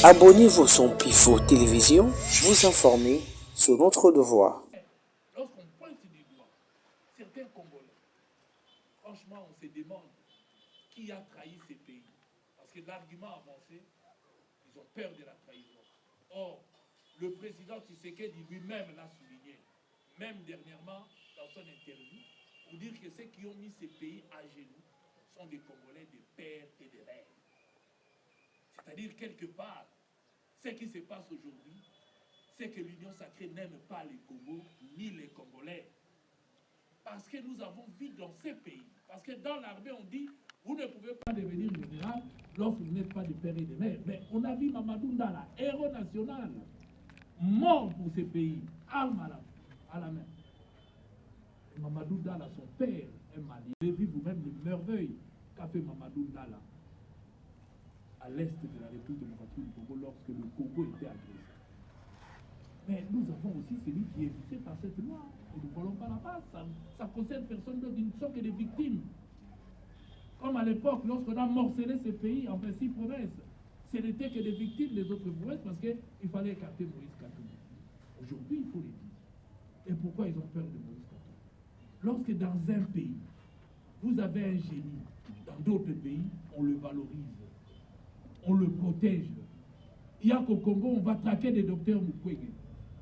Abonnez-vous sur Pivot Télévision, vous informer sur notre devoir. Lorsqu'on pointe du doigt certains Congolais, franchement, on se demande qui a trahi ces pays. Parce que l'argument avancé, ils ont peur de la trahison. Or, le président Tshisekedi lui-même l'a souligné, même dernièrement dans son interview, pour dire que ceux qui ont mis ces pays à genoux sont des Congolais de père et de mère. C'est-à-dire, quelque part, ce qui se passe aujourd'hui, c'est que l'Union sacrée n'aime pas les Congos ni les Congolais. Parce que nous avons vu dans ces pays, parce que dans l'armée on dit, vous ne pouvez pas devenir général lorsque vous n'êtes pas de père et de mère. Mais on a vu Mamadou Ndala, héros national, mort pour ces pays, arme à la main. Mamadou Ndala, son père, est malien. Vous avez vu vous-même le merveille qu'a fait Mamadou Ndala à l'est de la République démocratique du Congo lorsque le Congo était agressé. Mais nous avons aussi celui qui est visé par cette loi. Et nous ne voulons pas la base. Ça concerne personne d'autre, ils ne sont que des victimes. Comme à l'époque, lorsqu'on a morcelé ces pays en 26 provinces, ce n'était que des victimes des autres provinces parce qu'il fallait écarter Moïse Katumbi. Aujourd'hui, il faut les dire. Et pourquoi ils ont peur de Moïse Katumbi? Lorsque dans un pays, vous avez un génie, dans d'autres pays, on le valorise, on le protège. Il y a qu'au Congo, on va traquer des docteurs Mukwege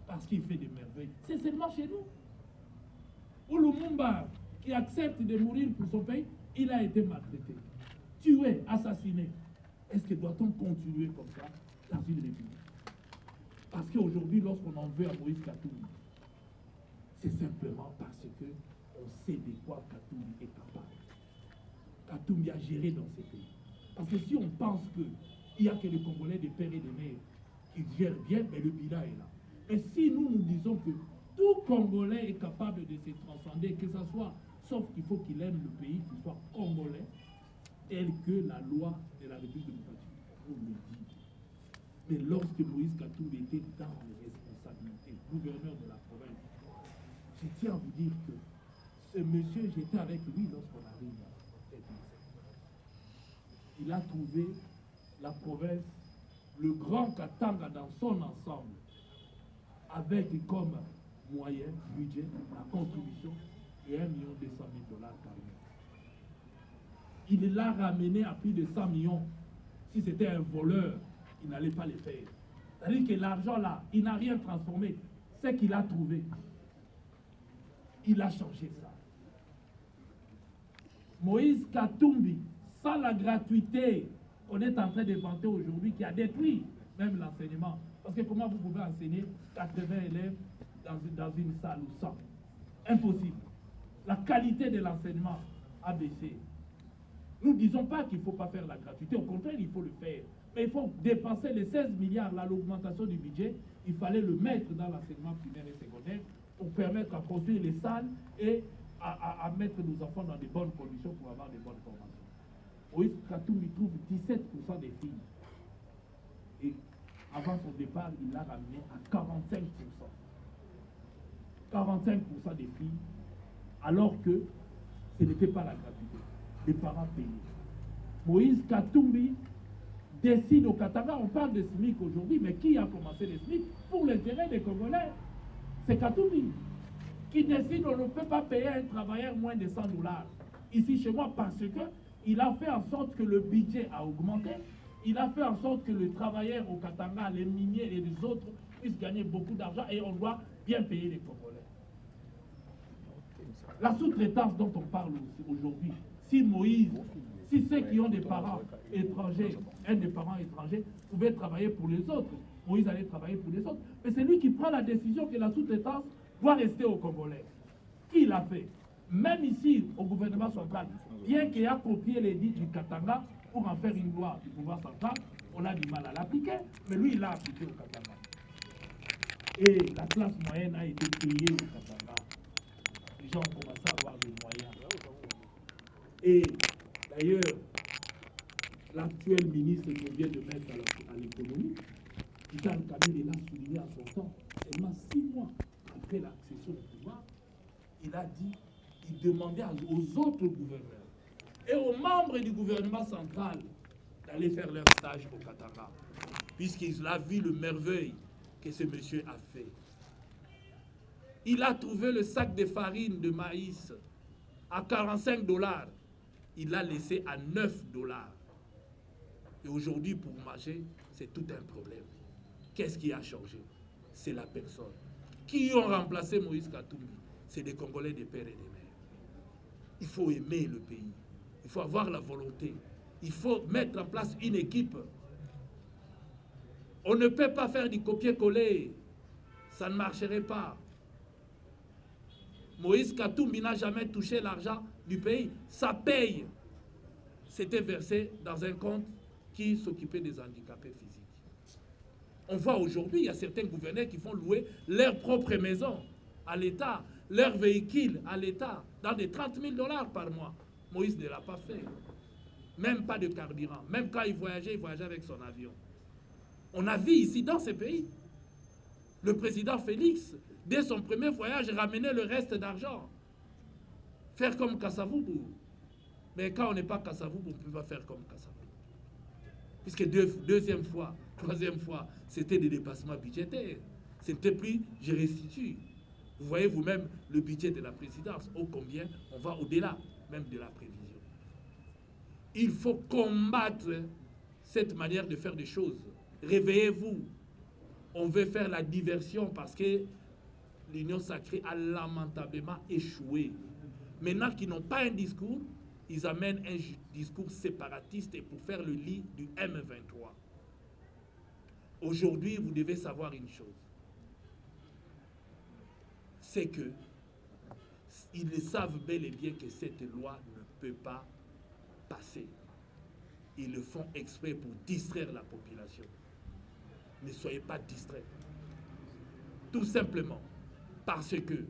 parce qu'il fait des merveilles. C'est seulement chez nous. Ou Lumumba, qui accepte de mourir pour son pays, il a été maltraité, tué, assassiné. Est-ce que doit-on continuer comme ça dans une république? Parce qu'aujourd'hui, lorsqu'on en veut à Moïse Katumbi, c'est simplement parce qu'on sait de quoi Katumbi est capable. Katumbi a géré dans ces pays. Parce que si on pense qu'il n'y a que les Congolais des pères et des mères qui gèrent bien, mais le bilan est là. Et si nous disons que tout Congolais est capable de se transcender, que ce soit, sauf qu'il faut qu'il aime le pays, qu'il soit congolais, tel que la loi de la République démocratique du Congo le dit. Mais lorsque Moïse Katumbi était dans les responsabilités, gouverneur de la province, je tiens à vous dire que ce monsieur, j'étais avec lui lorsqu'on arrive à cette mission. Il a trouvé la province, le grand Katanga dans son ensemble, avec comme moyen, budget, la contribution et $1 200 000 par an. Il l'a ramené à plus de 100 millions. Si c'était un voleur, il n'allait pas le faire. C'est-à-dire que l'argent là, il n'a rien transformé. Ce qu'il a trouvé, il a changé ça. Moïse Katumbi, sans la gratuité qu'on est en train de vanter aujourd'hui, qui a détruit même l'enseignement. Parce que comment vous pouvez enseigner 80 élèves dans une salle ou 100? Impossible. La qualité de l'enseignement a baissé. Nous ne disons pas qu'il ne faut pas faire la gratuité, au contraire, il faut le faire. Mais il faut dépenser les 16 milliards, là, l'augmentation du budget, il fallait le mettre dans l'enseignement primaire et secondaire pour permettre à construire les salles et à mettre nos enfants dans de bonnes conditions pour avoir de bonnes formations. Moïse Katumbi trouve 17% des filles. Et avant son départ, il l'a ramené à 45%. 45% des filles, alors que ce n'était pas la gratuité. Les parents payaient. Moïse Katumbi décide au Katanga, on parle de SMIC aujourd'hui, mais qui a commencé le SMIC pour l'intérêt des Congolais? C'est Katumbi qui décide on ne peut pas payer un travailleur moins de $100 ici chez moi parce qu'il a fait en sorte que le budget a augmenté. Il a fait en sorte que le travailleur au Katanga, les miniers et les autres puissent gagner beaucoup d'argent et on doit bien payer les Congolais. La sous-traitance dont on parle aujourd'hui, si Moïse, si ceux qui ont des parents étrangers, un des parents étrangers, pouvaient travailler pour les autres, Moïse allait travailler pour les autres. Mais c'est lui qui prend la décision que la sous-traitance doit rester aux Congolais. Qui l'a fait? Même ici, au gouvernement central, bien qu'il a copié les dits du Katanga pour en faire une loi du pouvoir central, on a du mal à l'appliquer, mais lui, il l'a appliqué au Katanga. Et la classe moyenne a été payée au Katanga. Les gens ont commencé à avoir des moyens. Et d'ailleurs, l'actuel ministre qu'on vient de mettre à l'économie, Vital Kamerhe l'a souligné à son temps, seulement 6 mois après l'accession au pouvoir, il a dit, il demandait aux autres gouverneurs et aux membres du gouvernement central d'aller faire leur stage au Katanga. puisqu'il a vu le merveille que ce monsieur a fait. Il a trouvé le sac de farine de maïs à 45 $. Il l'a laissé à 9 $. Et aujourd'hui, pour marcher, c'est tout un problème. Qu'est-ce qui a changé? C'est la personne. Qui ont remplacé Moïse Katumbi? C'est des Congolais des pères et des mères. Il faut aimer le pays. Il faut avoir la volonté. Il faut mettre en place une équipe. On ne peut pas faire du copier-coller. Ça ne marcherait pas. Moïse Katumbi n'a jamais touché l'argent du pays. Ça paye. C'était versé dans un compte qui s'occupait des handicapés physiques. On voit aujourd'hui, il y a certains gouverneurs qui font louer leur propre maison à l'État, leur véhicule à l'État, dans des 30 000 $ par mois. Moïse ne l'a pas fait. Même pas de carburant. Même quand il voyageait avec son avion. On a vu ici, dans ces pays, le président Félix, dès son premier voyage, ramenait le reste d'argent. Faire comme Kasavubu. Mais quand on n'est pas Kasavubu, on ne peut pas faire comme Kasavubu. Puisque deuxième fois, troisième fois, c'était des dépassements budgétaires. C'était plus, je restitue. Vous voyez vous-même le budget de la présidence, ô combien on va au-delà même de la prévision. Il faut combattre cette manière de faire des choses. Réveillez-vous. On veut faire la diversion parce que l'Union sacrée a lamentablement échoué. Maintenant qu'ils n'ont pas un discours, ils amènent un discours séparatiste et pour faire le lit du M23. Aujourd'hui, vous devez savoir une chose. C'est que ils savent bel et bien que cette loi ne peut pas passer. Ils le font exprès pour distraire la population. Ne soyez pas distraits. Tout simplement parce que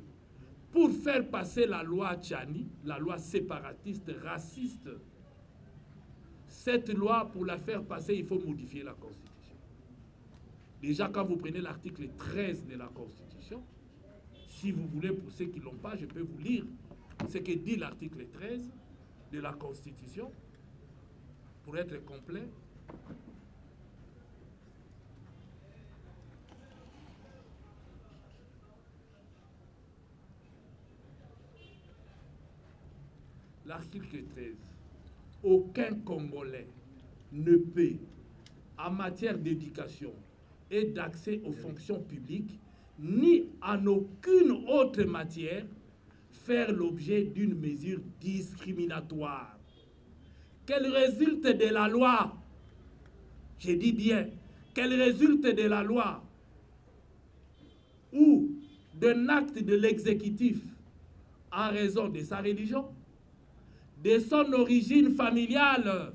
pour faire passer la loi Tchani, la loi séparatiste, raciste, cette loi, pour la faire passer, il faut modifier la Constitution. Déjà, quand vous prenez l'article 13 de la Constitution, si vous voulez, pour ceux qui ne l'ont pas, je peux vous lire ce que dit l'article 13 de la Constitution, pour être complet. L'article 13. Aucun Congolais ne peut, en matière d'éducation et d'accès aux fonctions publiques, ni en aucune autre matière, faire l'objet d'une mesure discriminatoire. Qu'elle résulte de la loi, je dis bien, qu'elle résulte de la loi ou d'un acte de l'exécutif en raison de sa religion, de son origine familiale,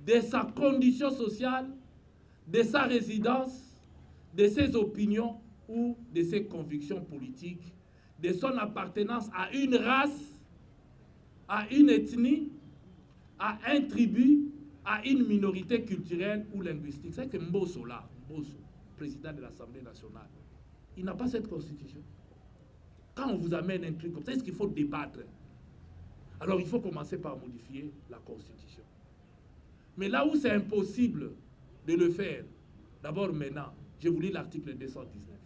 de sa condition sociale, de sa résidence, de ses opinions ou de ses convictions politiques, de son appartenance à une race, à une ethnie, à un tribu, à une minorité culturelle ou linguistique. C'est que Mbosso, là, Mbosso, président de l'Assemblée nationale, il n'a pas cette constitution. Quand on vous amène un truc comme ça, est-ce qu'il faut débattre? Alors il faut commencer par modifier la Constitution. Mais là où c'est impossible de le faire, d'abord maintenant, je vous lis l'article 219.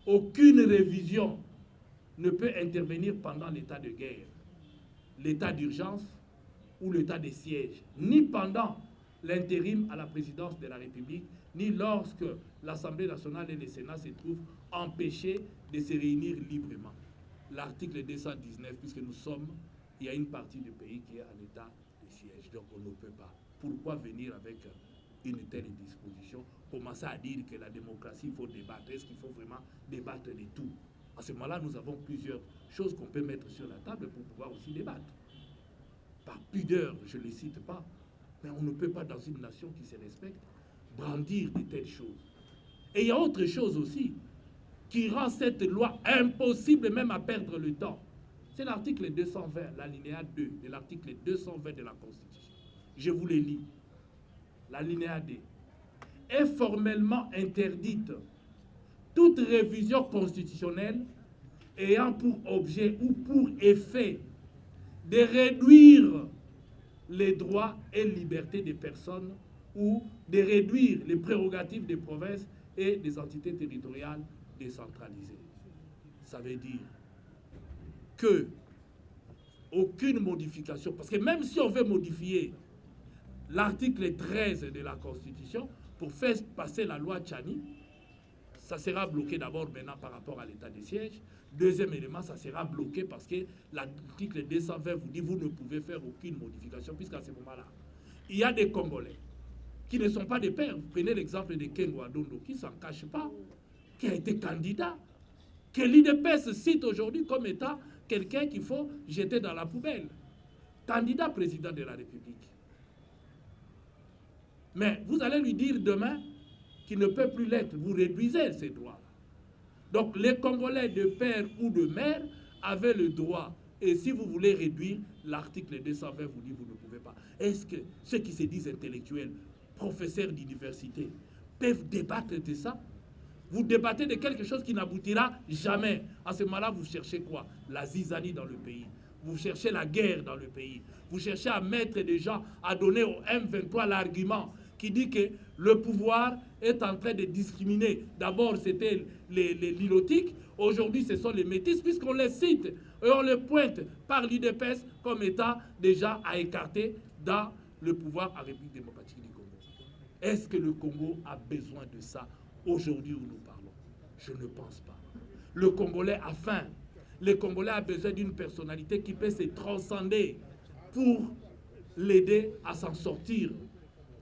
Aucune révision ne peut intervenir pendant l'état de guerre, l'état d'urgence ou l'état de siège, ni pendant l'intérim à la présidence de la République, ni lorsque l'Assemblée nationale et le Sénat se trouvent empêchés de se réunir librement. L'article 219, puisque nous sommes, il y a une partie du pays qui est en état de siège, donc on ne peut pas. Pourquoi venir avec une telle disposition, commencer à dire que la démocratie, il faut débattre? Est-ce qu'il faut vraiment débattre de tout? À ce moment-là, nous avons plusieurs choses qu'on peut mettre sur la table pour pouvoir aussi débattre. Par pudeur, je ne les cite pas, mais on ne peut pas, dans une nation qui se respecte, brandir de telles choses. Et il y a autre chose aussi, qui rend cette loi impossible même à perdre le temps. C'est l'article 220, l'alinéa 2 de l'article 220 de la Constitution. Je vous le lis. L'alinéa 2. Est formellement interdite toute révision constitutionnelle ayant pour objet ou pour effet de réduire les droits et libertés des personnes ou de réduire les prérogatives des provinces et des entités territoriales décentralisées. Ça veut dire que aucune modification, parce que même si on veut modifier l'article 13 de la Constitution pour faire passer la loi Tchani, ça sera bloqué d'abord maintenant par rapport à l'état de siège. Deuxième élément, ça sera bloqué parce que l'article 220 vous dit que vous ne pouvez faire aucune modification, puisqu'à ce moment-là, il y a des Congolais qui ne sont pas des pères. Vous prenez l'exemple de Kengo Adondo, qui ne s'en cache pas, qui a été candidat, que l'IDPS cite aujourd'hui comme étant quelqu'un qu'il faut jeter dans la poubelle. Candidat président de la République. Mais vous allez lui dire demain qu'il ne peut plus l'être. Vous réduisez ses droits. Donc les Congolais de père ou de mère avaient le droit. Et si vous voulez réduire, l'article 220 vous dit que vous ne pouvez pas. Est-ce que ceux qui se disent intellectuels, professeurs d'université, peuvent débattre de ça? Vous débattez de quelque chose qui n'aboutira jamais. À ce moment-là, vous cherchez quoi? La zizanie dans le pays. Vous cherchez la guerre dans le pays. Vous cherchez à mettre des gens, à donner au M23 l'argument qui dit que le pouvoir est en train de discriminer. D'abord, c'était les lilotiques. Aujourd'hui, ce sont les métis, puisqu'on les cite et on les pointe par l'UDPS comme état déjà à écarter dans le pouvoir en République démocratique du Congo. Est-ce que le Congo a besoin de ça aujourd'hui où nous parlons? Je ne pense pas. Le Congolais a faim. Le Congolais a besoin d'une personnalité qui peut se transcender pour l'aider à s'en sortir.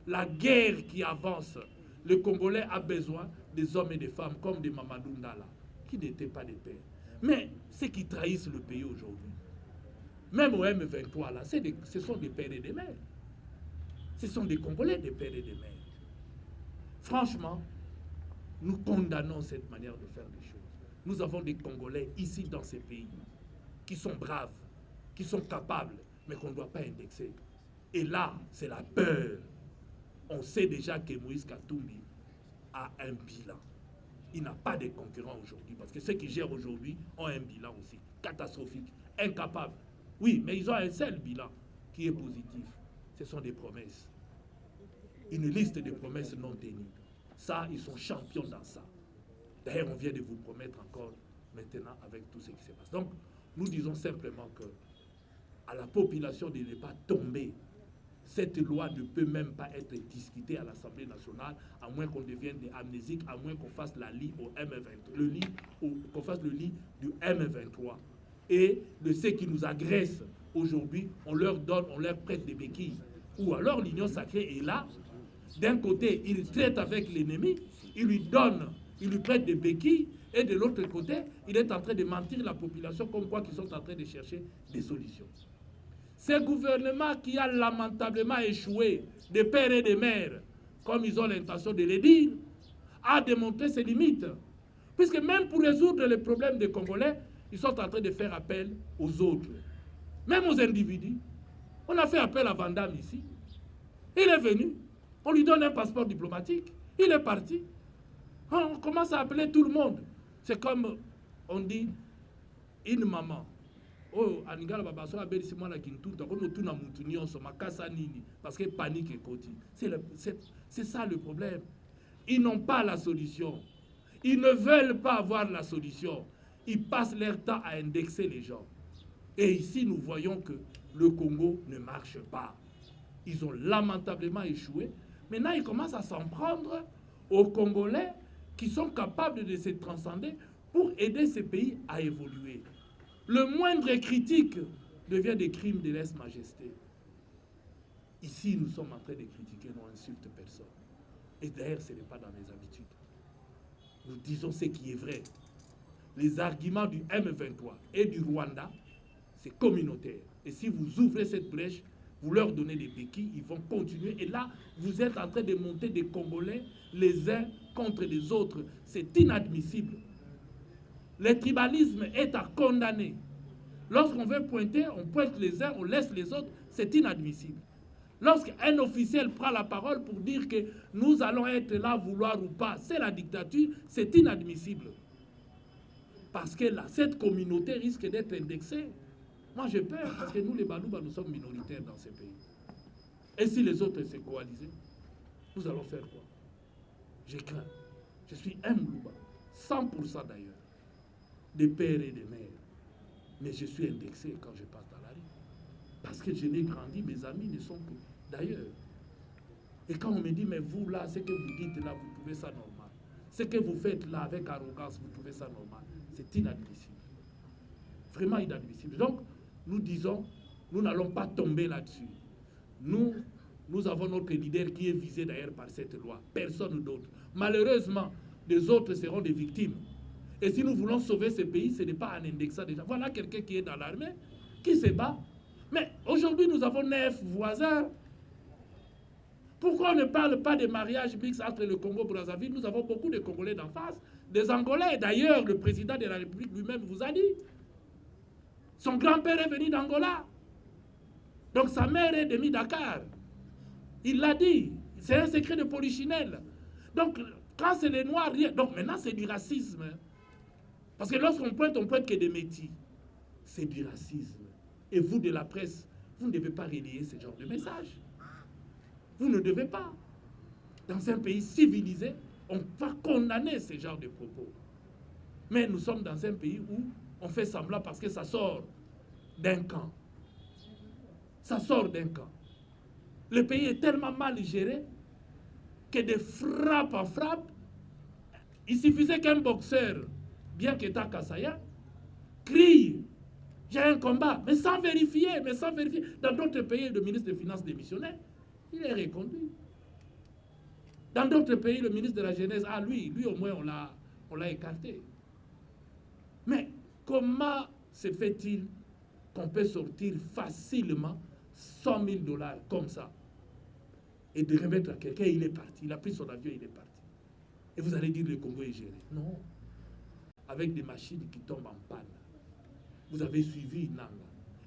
La guerre qui avance, le Congolais a besoin des hommes et des femmes comme des Mamadou Ndala, qui n'étaient pas des pères. Mais ceux qui trahissent le pays aujourd'hui, même au M23, là, ce sont des pères et des mères. Ce sont des Congolais, des pères et des mères. Franchement, nous condamnons cette manière de faire les choses. Nous avons des Congolais ici dans ces pays qui sont braves, qui sont capables, mais qu'on ne doit pas indexer. Et là, c'est la peur. On sait déjà que Moïse Katumbi a un bilan. Il n'a pas de concurrents aujourd'hui, parce que ceux qui gèrent aujourd'hui ont un bilan aussi catastrophique, incapable. Oui, mais ils ont un seul bilan qui est positif. Ce sont des promesses. Une liste de promesses non tenues. Ça, ils sont champions dans ça. D'ailleurs, on vient de vous promettre encore maintenant avec tout ce qui se passe. Donc, nous disons simplement que à la population de ne pas tomber. Cette loi ne peut même pas être discutée à l'Assemblée nationale, à moins qu'on devienne des amnésiques, à moins qu'on fasse la lit au M23, qu'on fasse le lit du M23. Et de ceux qui nous agressent aujourd'hui, on leur prête des béquilles. Ou alors l'Union sacrée est là. D'un côté, il traite avec l'ennemi, il lui prête des béquilles, et de l'autre côté, il est en train de mentir la population comme quoi qu'ils sont en train de chercher des solutions. Ce gouvernement qui a lamentablement échoué, des pères et des mères, comme ils ont l'intention de le dire, a démontré ses limites. Puisque même pour résoudre les problèmes des Congolais, ils sont en train de faire appel aux autres. Même aux individus. On a fait appel à Van Damme ici. Il est venu. On lui donne un passeport diplomatique. Il est parti. On commence à appeler tout le monde. C'est comme on dit, une maman. Oh, Anigala Babaso a béni moi la kintuta comme tout na mutunio so makasa nini parce que panique et côté. C'est ça le problème. Ils n'ont pas la solution. Ils ne veulent pas avoir la solution. Ils passent leur temps à indexer les gens. Et ici, nous voyons que le Congo ne marche pas. Ils ont lamentablement échoué. Maintenant, ils commencent à s'en prendre aux Congolais qui sont capables de se transcender pour aider ces pays à évoluer. Le moindre critique devient des crimes de lèse-majesté. Ici, nous sommes en train de critiquer, nous insulte personne. Et d'ailleurs, ce n'est pas dans les habitudes. Nous disons ce qui est vrai. Les arguments du M23 et du Rwanda, c'est communautaire. Et si vous ouvrez cette brèche, vous leur donnez des béquilles, ils vont continuer. Et là, vous êtes en train de monter des Congolais les uns contre les autres. C'est inadmissible. Le tribalisme est à condamner. Lorsqu'on veut pointer, on pointe les uns, on laisse les autres. C'est inadmissible. Lorsqu'un officiel prend la parole pour dire que nous allons être là, vouloir ou pas, c'est la dictature, c'est inadmissible. Parce que là, cette communauté risque d'être indexée. Moi, j'ai peur, parce que nous, les Balouba, nous sommes minoritaires dans ces pays. Et si les autres se coalisaient? nous allons faire quoi? Je crains. Je suis un Moulouba, 100% d'ailleurs, des pères et des mères. Mais je suis indexé quand je passe dans la rue. Parce que je n'ai grandi, mes amis ne sont que d'ailleurs. Et quand on me dit, mais vous là, ce que vous dites là, vous trouvez ça normal. Ce que vous faites là avec arrogance, vous trouvez ça normal. C'est inadmissible. Vraiment inadmissible. Donc, nous disons, nous n'allons pas tomber là-dessus. Nous avons notre leader qui est visé d'ailleurs par cette loi. Personne d'autre. Malheureusement, les autres seront des victimes. Et si nous voulons sauver ce pays, ce n'est pas en indexant déjà. Voilà quelqu'un qui est dans l'armée, qui se bat. Mais aujourd'hui, nous avons 9 voisins. Pourquoi on ne parle pas des mariages mixtes entre le Congo-Brazzaville? Nous avons beaucoup de Congolais d'en face, des Angolais. D'ailleurs, le président de la République lui-même vous a dit. Son grand-père est venu d'Angola. Donc sa mère est de Dakar. Il l'a dit. C'est un secret de polichinelle. Donc, quand c'est les Noirs, rien. Donc maintenant, c'est du racisme. Parce que lorsqu'on pointe, on pointe que des métis. C'est du racisme. Et vous, de la presse, vous ne devez pas relayer ce genre de message. Vous ne devez pas. Dans un pays civilisé, on va condamner ce genre de propos. Mais nous sommes dans un pays où on fait semblant parce que ça sort d'un camp. Ça sort d'un camp. Le pays est tellement mal géré que de frappe en frappe, il suffisait qu'un boxeur, bien qu'étant Kassaya, crie « j'ai un combat », mais sans vérifier. Dans d'autres pays, le ministre des Finances démissionnaire, il est reconduit. Dans d'autres pays, le ministre de la Jeunesse, lui au moins, on l'a écarté. Mais comment se fait-il qu'on peut sortir facilement 100 000 $ comme ça et de remettre à quelqu'un, il est parti, il a pris son avion, il est parti. Et vous allez dire le Congo est géré. Non. Avec des machines qui tombent en panne. Vous avez suivi Nanga.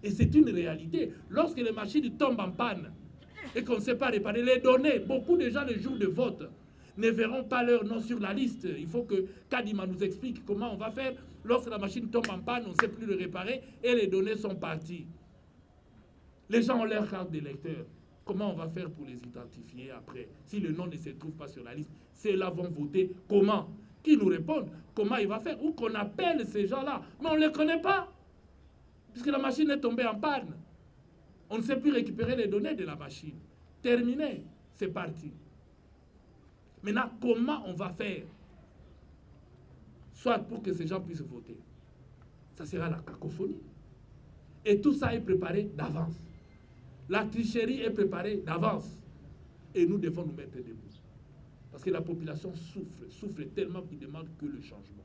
Et c'est une réalité. Lorsque les machines tombent en panne et qu'on ne sait pas réparer les données, beaucoup de gens, le jour de vote, ne verront pas leur nom sur la liste. Il faut que Kadima nous explique comment on va faire lorsque la machine tombe en panne, on ne sait plus le réparer et les données sont parties. Les gens ont leur carte d'électeur. Comment on va faire pour les identifier après? Si le nom ne se trouve pas sur la liste, ceux-là vont voter comment? Qui nous répondent? Comment il va faire? Ou qu'on appelle ces gens-là? Mais on ne les connaît pas. Puisque la machine est tombée en panne. On ne sait plus récupérer les données de la machine. Terminé. C'est parti. Maintenant, comment on va faire? Soit pour que ces gens puissent voter. Ça sera la cacophonie. Et tout ça est préparé d'avance. La tricherie est préparée d'avance. Et nous devons nous mettre debout. Parce que la population souffre tellement qu'il demande que le changement.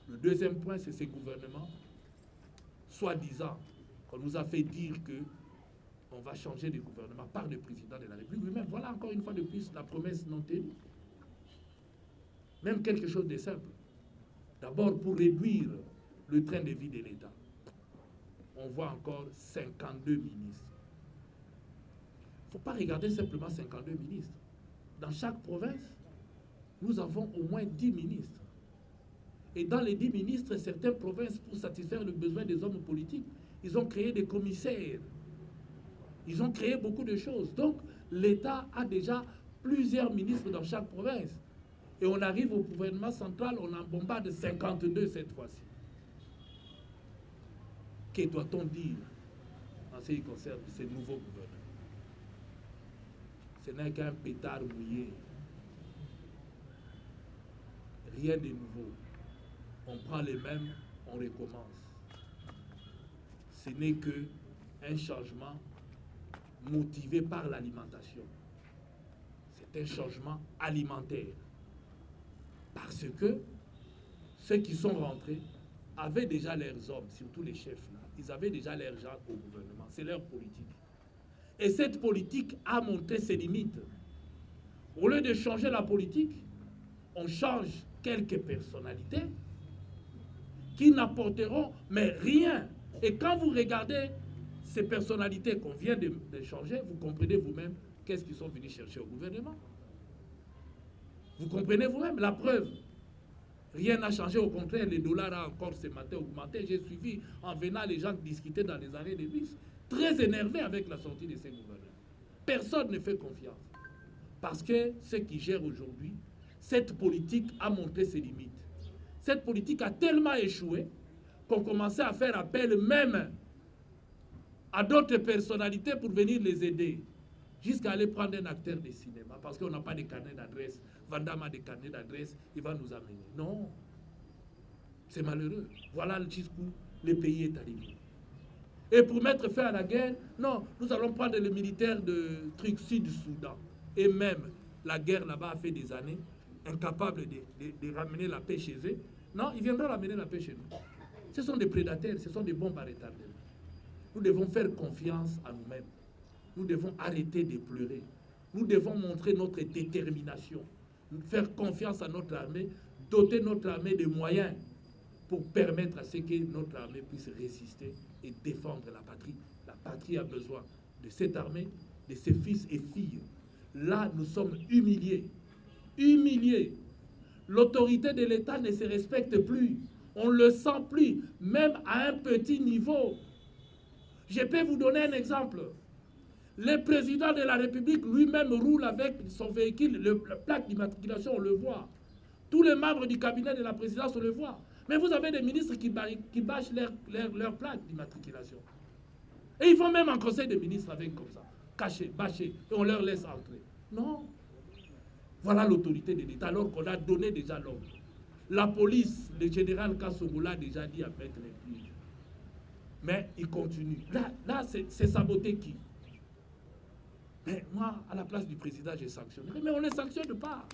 Le deuxième point, c'est ces gouvernements, soi-disant, qu'on nous a fait dire que on va changer de gouvernement par le président de la République lui-même. Voilà encore une fois de plus la promesse non tenue. Même quelque chose de simple. D'abord, pour réduire le train de vie de l'État, on voit encore 52 ministres. Il ne faut pas regarder simplement 52 ministres. Dans chaque province, nous avons au moins 10 ministres. Et dans les 10 ministres, certaines provinces, pour satisfaire le besoin des hommes politiques, ils ont créé des commissaires. Ils ont créé beaucoup de choses. Donc, l'État a déjà plusieurs ministres dans chaque province. Et on arrive au gouvernement central, on en bombarde 52 cette fois-ci. Que doit-on dire en ce qui concerne ces nouveaux gouvernements? Ce n'est qu'un pétard mouillé. Rien de nouveau. On prend les mêmes, on recommence. Ce n'est qu'un changement motivé par l'alimentation. C'est un changement alimentaire. Parce que ceux qui sont rentrés avaient déjà leurs hommes, surtout les chefs là. Ils avaient déjà leurs gens au gouvernement. C'est leur politique. Et cette politique a montré ses limites. Au lieu de changer la politique, on change quelques personnalités qui n'apporteront mais rien. Et quand vous regardez ces personnalités qu'on vient de changer, vous comprenez vous-même qu'est-ce qu'ils sont venus chercher au gouvernement. Vous comprenez vous-même la preuve. Rien n'a changé, au contraire, le dollar a encore ce matin augmenté. J'ai suivi en venant les gens discuter dans les arrêts de bus, très énervés avec la sortie de ces gouvernements. Personne ne fait confiance. Parce que ceux qui gèrent aujourd'hui, cette politique a montré ses limites. Cette politique a tellement échoué qu'on commençait à faire appel même à d'autres personnalités pour venir les aider, jusqu'à aller prendre un acteur de cinéma, parce qu'on n'a pas de carnet d'adresse. Vandam a des carnets d'adresse, il va nous amener. Non, c'est malheureux. Voilà jusqu'où le pays est arrivé. Et pour mettre fin à la guerre, non, nous allons prendre les militaires de truc Sud-Soudan. Et même, la guerre là-bas a fait des années, incapables de ramener la paix chez eux. Non, ils viendront ramener la paix chez nous. Ce sont des prédateurs, ce sont des bombes à retardement. Nous devons faire confiance à nous-mêmes. Nous devons arrêter de pleurer. Nous devons montrer notre détermination. Faire confiance à notre armée, doter notre armée de moyens pour permettre à ce que notre armée puisse résister et défendre la patrie. La patrie a besoin de cette armée, de ses fils et filles. Là, nous sommes humiliés. Humiliés. L'autorité de l'État ne se respecte plus. On ne le sent plus, même à un petit niveau. Je peux vous donner un exemple. Le président de la République lui-même roule avec son véhicule, la plaque d'immatriculation, on le voit. Tous les membres du cabinet de la présidence, on le voit. Mais vous avez des ministres qui bâchent leur plaque d'immatriculation. Et ils vont même en conseil des ministres avec comme ça, cachés, bâchés, et on leur laisse entrer. Non. Voilà l'autorité de l'État, alors qu'on a donné déjà l'ordre. La police, le général Kassogo l'a déjà dit à mettre les pieds. Mais il continue. Là c'est saboter qui? Mais moi, à la place du président, j'ai sanctionné. Mais on ne les sanctionne pas.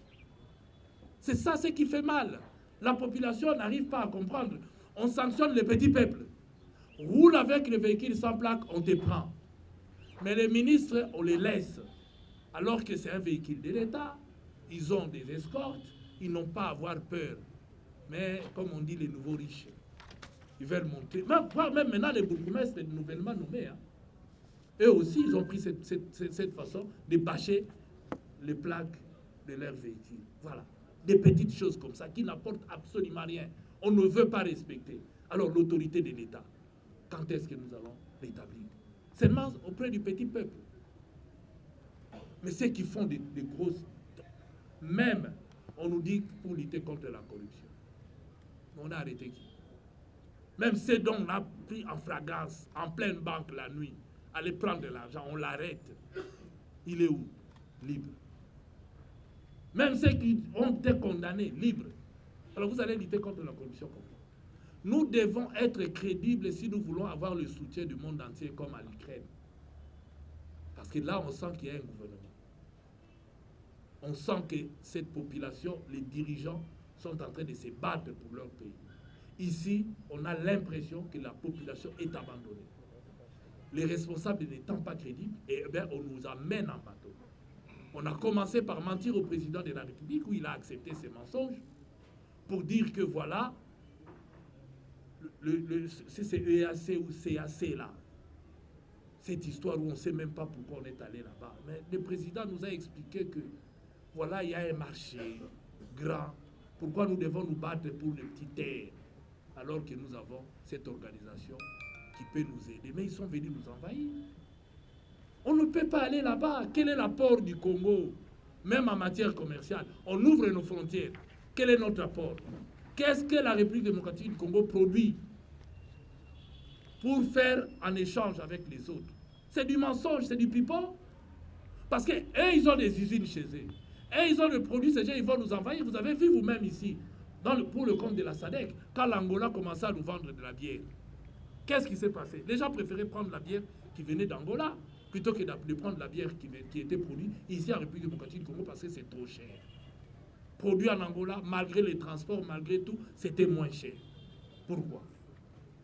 C'est ça ce qui fait mal. La population n'arrive pas à comprendre. On sanctionne les petits peuples. Roule avec les véhicules sans plaque, on te prend. Mais les ministres, on les laisse. Alors que c'est un véhicule de l'État, ils ont des escortes, ils n'ont pas à avoir peur. Mais, comme on dit, les nouveaux riches, ils veulent monter. Même maintenant, les bourgmestres nouvellement nommés, hein. Eux aussi, ils ont pris cette façon de bâcher les plaques de leurs véhicules. Voilà. Des petites choses comme ça qui n'apportent absolument rien. On ne veut pas respecter. Alors, l'autorité de l'État, quand est-ce que nous allons l'établir? Seulement auprès du petit peuple. Mais ceux qui font des grosses... Même, on nous dit pour lutter contre la corruption. On a arrêté qui? Même ceux dont on a pris en flagrance, en pleine banque la nuit, aller prendre de l'argent, on l'arrête. Il est où? Libre. Même ceux qui ont été condamnés, libres. Alors vous allez lutter contre la corruption comme ça. Nous devons être crédibles si nous voulons avoir le soutien du monde entier comme à l'Ukraine. Parce que là, on sent qu'il y a un gouvernement. On sent que cette population, les dirigeants, sont en train de se battre pour leur pays. Ici, on a l'impression que la population est abandonnée. Les responsables n'étant pas crédibles, et bien, on nous amène en bateau. On a commencé par mentir au président de la République, où il a accepté ses mensonges, pour dire que voilà, c'est EAC ou CAC là. Cette histoire où on ne sait même pas pourquoi on est allé là-bas. Mais le président nous a expliqué que voilà, il y a un marché grand. Pourquoi nous devons nous battre pour les petites terres alors que nous avons cette organisation qui peut nous aider. Mais ils sont venus nous envahir. On ne peut pas aller là-bas. Quel est l'apport du Congo, même en matière commerciale? On ouvre nos frontières. Quel est notre apport? Qu'est-ce que la République démocratique du Congo produit pour faire en échange avec les autres? C'est du mensonge, c'est du pipeau. Parce qu'eux, ils ont des usines chez eux. Et ils ont le produit, ces gens, ils vont nous envahir. Vous avez vu vous-même ici, pour le compte de la SADC, quand l'Angola commençait à nous vendre de la bière. Qu'est-ce qui s'est passé? Les gens préféraient prendre la bière qui venait d'Angola plutôt que de prendre la bière qui était produite ici en République démocratique du Congo parce que c'est trop cher. Produit en Angola, malgré les transports, malgré tout, c'était moins cher. Pourquoi?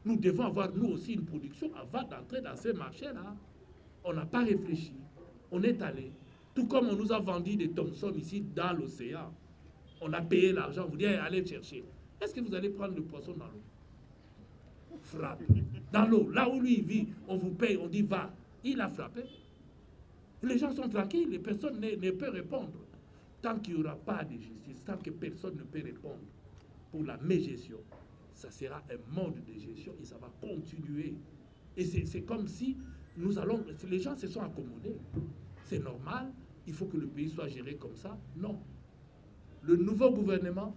Nous devons avoir, nous aussi, une production avant d'entrer dans ces marchés-là. On n'a pas réfléchi. On est allé. Tout comme on nous a vendu des Thomson ici dans l'océan. On a payé l'argent, vous dites, allez chercher. Est-ce que vous allez prendre le poisson dans l'eau? Frappe. Dans l'eau, là où lui il vit, on vous paye, on dit va. Il a frappé. Les gens sont tranquilles, les personnes ne peuvent répondre. Tant qu'il n'y aura pas de justice, tant que personne ne peut répondre pour la mégestion, ça sera un mode de gestion et ça va continuer. Et c'est comme si nous allons... Les gens se sont accommodés. C'est normal. il faut que le pays soit géré comme ça. Non. Le nouveau gouvernement,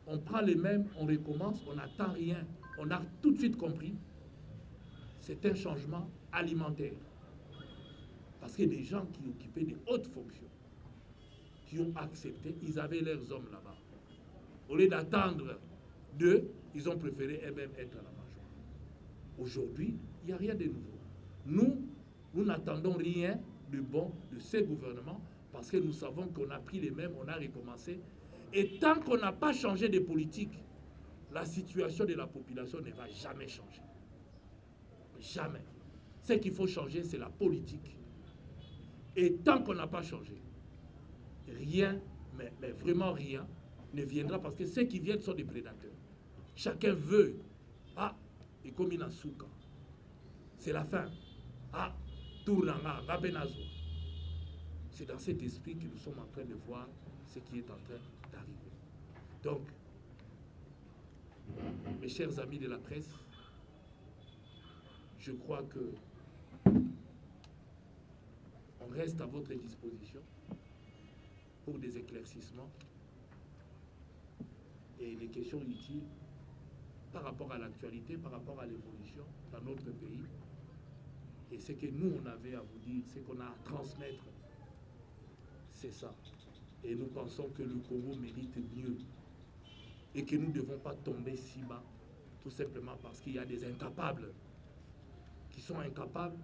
on prend les mêmes, on recommence, on n'attend rien. On a tout de suite compris, c'est un changement alimentaire. Parce que des gens qui occupaient des hautes fonctions, qui ont accepté, ils avaient leurs hommes là-bas. Au lieu d'attendre d'eux, ils ont préféré eux-mêmes être à la major. Aujourd'hui, il n'y a rien de nouveau. Nous n'attendons rien de bon de ces gouvernements parce que nous savons qu'on a pris les mêmes, on a recommencé. Et tant qu'on n'a pas changé de politique, la situation de la population ne va jamais changer. Jamais. Ce qu'il faut changer, c'est la politique. Et tant qu'on n'a pas changé, rien, mais vraiment rien, ne viendra parce que ceux qui viennent sont des prédateurs. Chacun veut. Ah, et comme il a souka. C'est la fin. Ah, tournanga, rabenazo. C'est dans cet esprit que nous sommes en train de voir ce qui est en train d'arriver. Donc, mes chers amis de la presse, je crois que on reste à votre disposition pour des éclaircissements et des questions utiles par rapport à l'actualité, par rapport à l'évolution dans notre pays. Et ce que nous, on avait à vous dire, ce qu'on a à transmettre, c'est ça. Et nous pensons que le Congo mérite mieux et que nous ne devons pas tomber si bas, tout simplement parce qu'il y a des incapables qui sont incapables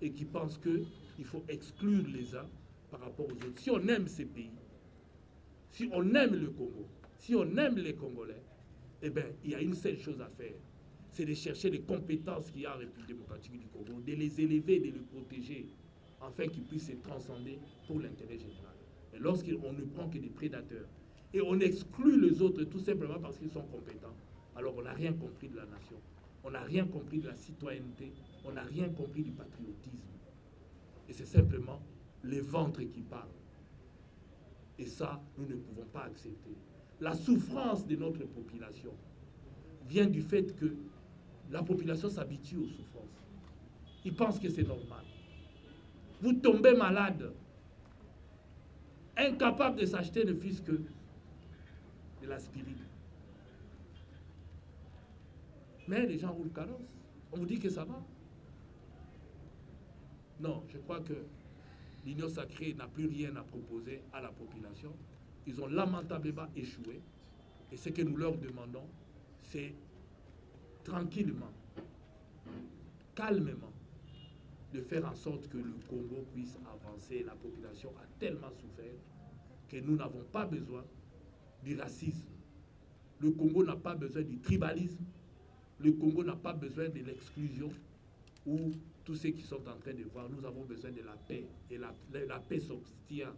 et qui pensent qu'il faut exclure les uns par rapport aux autres. Si on aime ces pays, si on aime le Congo, si on aime les Congolais, eh bien, il y a une seule chose à faire, c'est de chercher les compétences qu'il y a en République démocratique du Congo, de les élever, de les protéger, afin qu'ils puissent se transcender pour l'intérêt général. Et lorsqu'on ne prend que des prédateurs, et on exclut les autres tout simplement parce qu'ils sont compétents, alors on n'a rien compris de la nation, on n'a rien compris de la citoyenneté, on n'a rien compris du patriotisme. Et c'est simplement les ventres qui parlent. Et ça, nous ne pouvons pas accepter. La souffrance de notre population vient du fait que la population s'habitue aux souffrances. Ils pensent que c'est normal. Vous tombez malade, incapable de s'acheter ne fût-ce que de l'aspirine. Mais les gens roulent carrosse. On vous dit que ça va. Non, je crois que l'Union sacrée n'a plus rien à proposer à la population. Ils ont lamentablement échoué. Et ce que nous leur demandons, c'est tranquillement, calmement, de faire en sorte que le Congo puisse avancer. La population a tellement souffert que nous n'avons pas besoin du racisme. Le Congo n'a pas besoin du tribalisme. Le Congo n'a pas besoin de l'exclusion ou tous ceux qui sont en train de voir. Nous avons besoin de la paix. Et la paix s'obtient.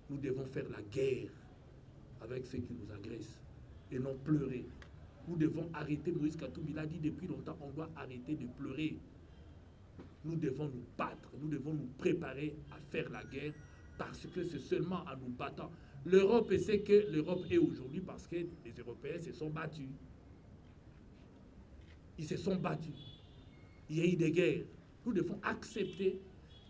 Nous devons faire la guerre avec ceux qui nous agressent et non pleurer. Nous devons arrêter, Moïse Katumbi l'a dit depuis longtemps, on doit arrêter de pleurer. Nous devons nous battre, nous devons nous préparer à faire la guerre parce que c'est seulement en nous battant. L'Europe sait que l'Europe est aujourd'hui parce que les Européens se sont battus. Ils se sont battus. Il y a eu des guerres. Nous devons accepter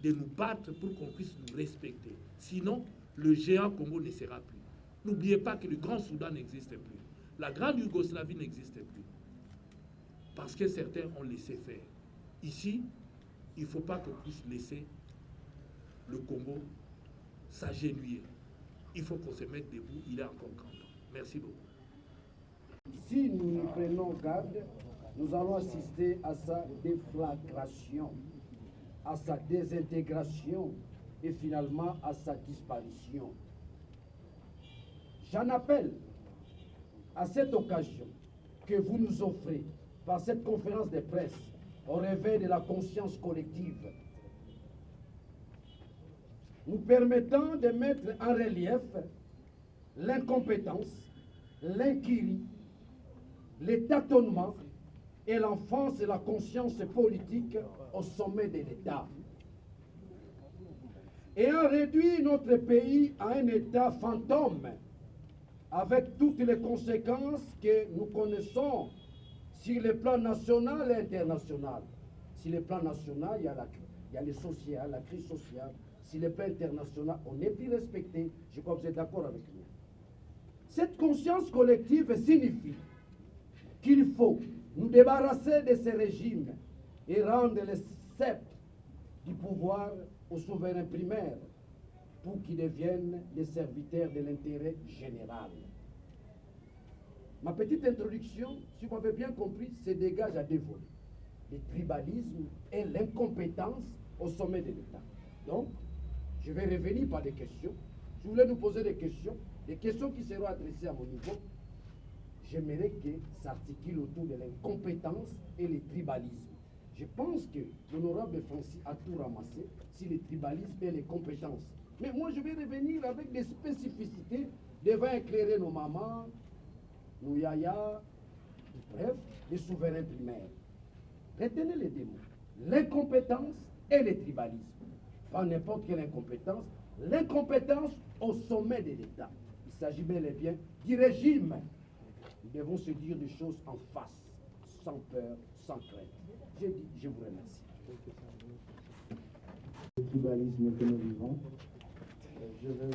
de nous battre pour qu'on puisse nous respecter. Sinon, le géant Congo ne sera plus. N'oubliez pas que le Grand Soudan n'existe plus. La Grande Yougoslavie n'existe plus. Parce que certains ont laissé faire. Ici, il ne faut pas qu'on puisse laisser le Congo s'agenouiller. Il faut qu'on se mette debout. Il est encore grand temps. Merci beaucoup. Si nous nous prenons garde, nous allons assister à sa déflagration, à sa désintégration et finalement à sa disparition. J'en appelle à cette occasion que vous nous offrez par cette conférence de presse au réveil de la conscience collective, nous permettant de mettre en relief l'incompétence, l'incurie, les tâtonnements et l'enfance et la conscience politique au sommet de l'État. Ayant réduit notre pays à un État fantôme, avec toutes les conséquences que nous connaissons sur le plan national et international. Sur le plan national, il y a il y a le social, la crise sociale. Sur le plan international, on n'est plus respecté. Je crois que vous êtes d'accord avec moi. Cette conscience collective signifie qu'il faut nous débarrasser de ces régimes et rendre les sceptres du pouvoir aux souverains primaires pour qu'ils deviennent les serviteurs de l'intérêt général. Ma petite introduction, si vous m'avez bien compris, se dégage à deux volets. Le tribalisme et l'incompétence au sommet de l'État. Donc, je vais revenir par des questions. Si vous voulez nous poser des questions qui seront adressées à mon niveau, j'aimerais que ça s'articule autour de l'incompétence et le tribalisme. Je pense que l'honorable Francis a tout ramassé sur le tribalisme et les compétences. Mais moi, je vais revenir avec des spécificités devant éclairer nos mamans, nos yaya, bref, les souverains primaires. Retenez les deux mots, l'incompétence et le tribalisme. Pas n'importe quelle incompétence, l'incompétence au sommet de l'État. Il s'agit bel et bien du régime. Nous devons se dire des choses en face, sans peur, sans crainte. J'ai dit, je vous remercie. Le tribalisme que nous vivons, je vais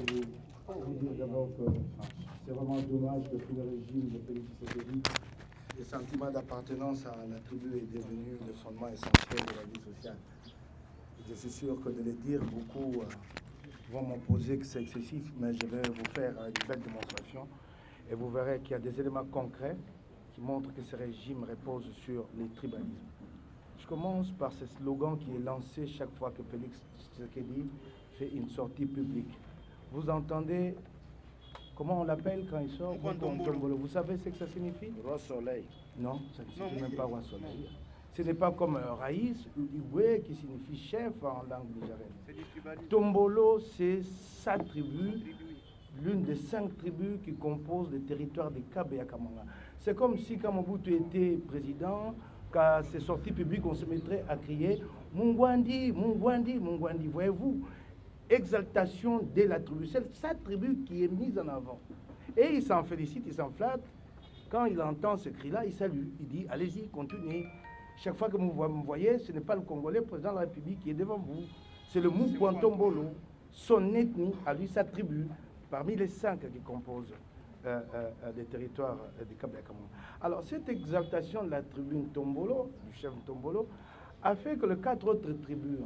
vous dire d'abord que c'est vraiment dommage que sous le régime de Félix Tshisekedi, le sentiment d'appartenance à la tribu est devenu le fondement essentiel de la vie sociale. Je suis sûr que de le dire, beaucoup vont m'opposer que c'est excessif, mais je vais vous faire une belle démonstration et vous verrez qu'il y a des éléments concrets qui montrent que ce régime repose sur les tribalismes. Je commence par ce slogan qui est lancé chaque fois que Félix Tshisekedi fait une sortie publique. Vous entendez, comment on l'appelle quand il sort? Vous savez ce que ça signifie? Roi Soleil. Non, ça ne signifie même pas Roi Soleil. Ce n'est pas comme Raïs ou Iwe qui signifie chef en langue nigérienne. Tombolo, c'est sa tribu, l'une des 5 tribus qui composent le territoire de Kabeya Kamanga. C'est comme si quand Mobutu était président, qu'à ses sorties publiques, on se mettrait à crier Mungwandi, Mungwandi, Mungwandi. Voyez-vous, exaltation de la tribu. C'est sa tribu qui est mise en avant. Et il s'en félicite, il s'en flatte. Quand il entend ce cri-là, il salue. Il dit, allez-y, continuez. Chaque fois que vous me voyez, ce n'est pas le Congolais, président de la République, qui est devant vous. C'est le Mukwantombolo, son ethnie, à lui, sa tribu, parmi les 5 qui composent des territoires du Kabeya Kamanga. Alors, cette exaltation de la tribu Tombolo, du chef Tombolo, a fait que les 4 autres tribus,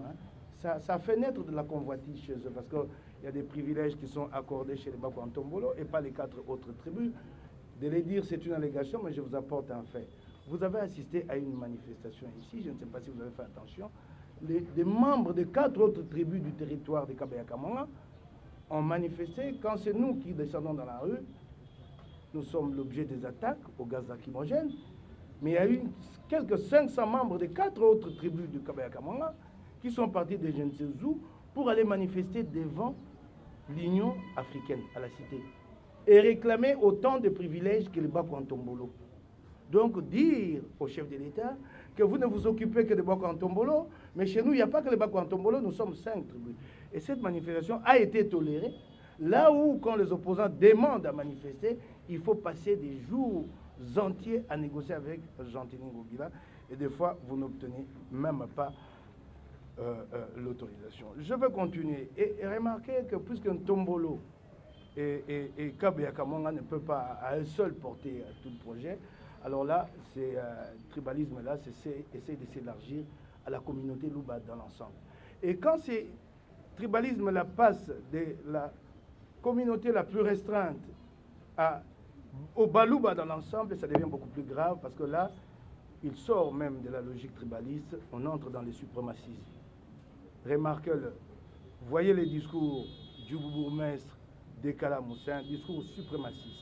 ça fait naître de la convoitise chez eux, parce qu'il y a des privilèges qui sont accordés chez les Bakwantombolo et pas les 4 autres tribus. De les dire, c'est une allégation, mais je vous apporte un fait. Vous avez assisté à une manifestation ici, je ne sais pas si vous avez fait attention. Les membres de 4 autres tribus du territoire de Kabeya Kamanga ont manifesté. Quand c'est nous qui descendons dans la rue, nous sommes l'objet des attaques au gaz lacrymogène. Mais il y a eu quelques 500 membres de 4 autres tribus du Kabeya Kamanga qui sont partis de Jensezou pour aller manifester devant l'Union africaine à la cité et réclamer autant de privilèges que les Bakwantombolo. Donc dire au chef de l'État que vous ne vous occupez que de Bakwantombolo, mais chez nous, il n'y a pas que les Bakwantombolo, nous sommes 5 tribus. Et cette manifestation a été tolérée, là où, quand les opposants demandent à manifester, il faut passer des jours entiers à négocier avec Gentini Ngogila, et des fois, vous n'obtenez même pas l'autorisation. Je vais continuer et remarquer que puisqu'un Tombolo et Kabeya Kamanga ne peut pas à eux seuls porter tout le projet, alors là, c'est tribalisme-là, essaie de s'élargir à la communauté Luba dans l'ensemble. Et quand ces tribalismes-là passent de la communauté la plus restreinte au Baluba dans l'ensemble, ça devient beaucoup plus grave parce que là, il sort même de la logique tribaliste, on entre dans les suprémacismes. Remarquez-le, voyez les discours du bourgmestre de Kalamoussin, discours suprémaciste.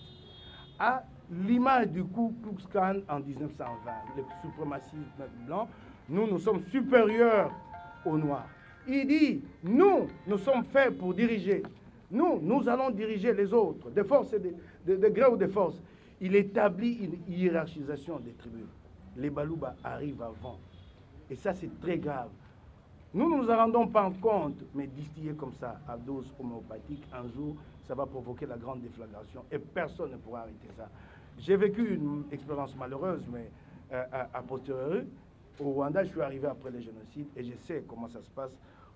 À l'image du Ku Klux Klan en 1920, le suprémacisme blanc, nous sommes supérieurs aux Noirs. Il dit, nous sommes faits pour diriger. Nous allons diriger les autres, de force et de gré ou de force. Il établit une hiérarchisation des tribus. Les Baluba arrivent avant. Et ça, c'est très grave. Nous ne nous en rendons pas compte, mais distiller comme ça, à dose homéopathique, un jour, ça va provoquer la grande déflagration et personne ne pourra arrêter ça. J'ai vécu une expérience malheureuse, mais à posteriori, Au Rwanda, je suis arrivé après le génocide et je sais comment ça se passe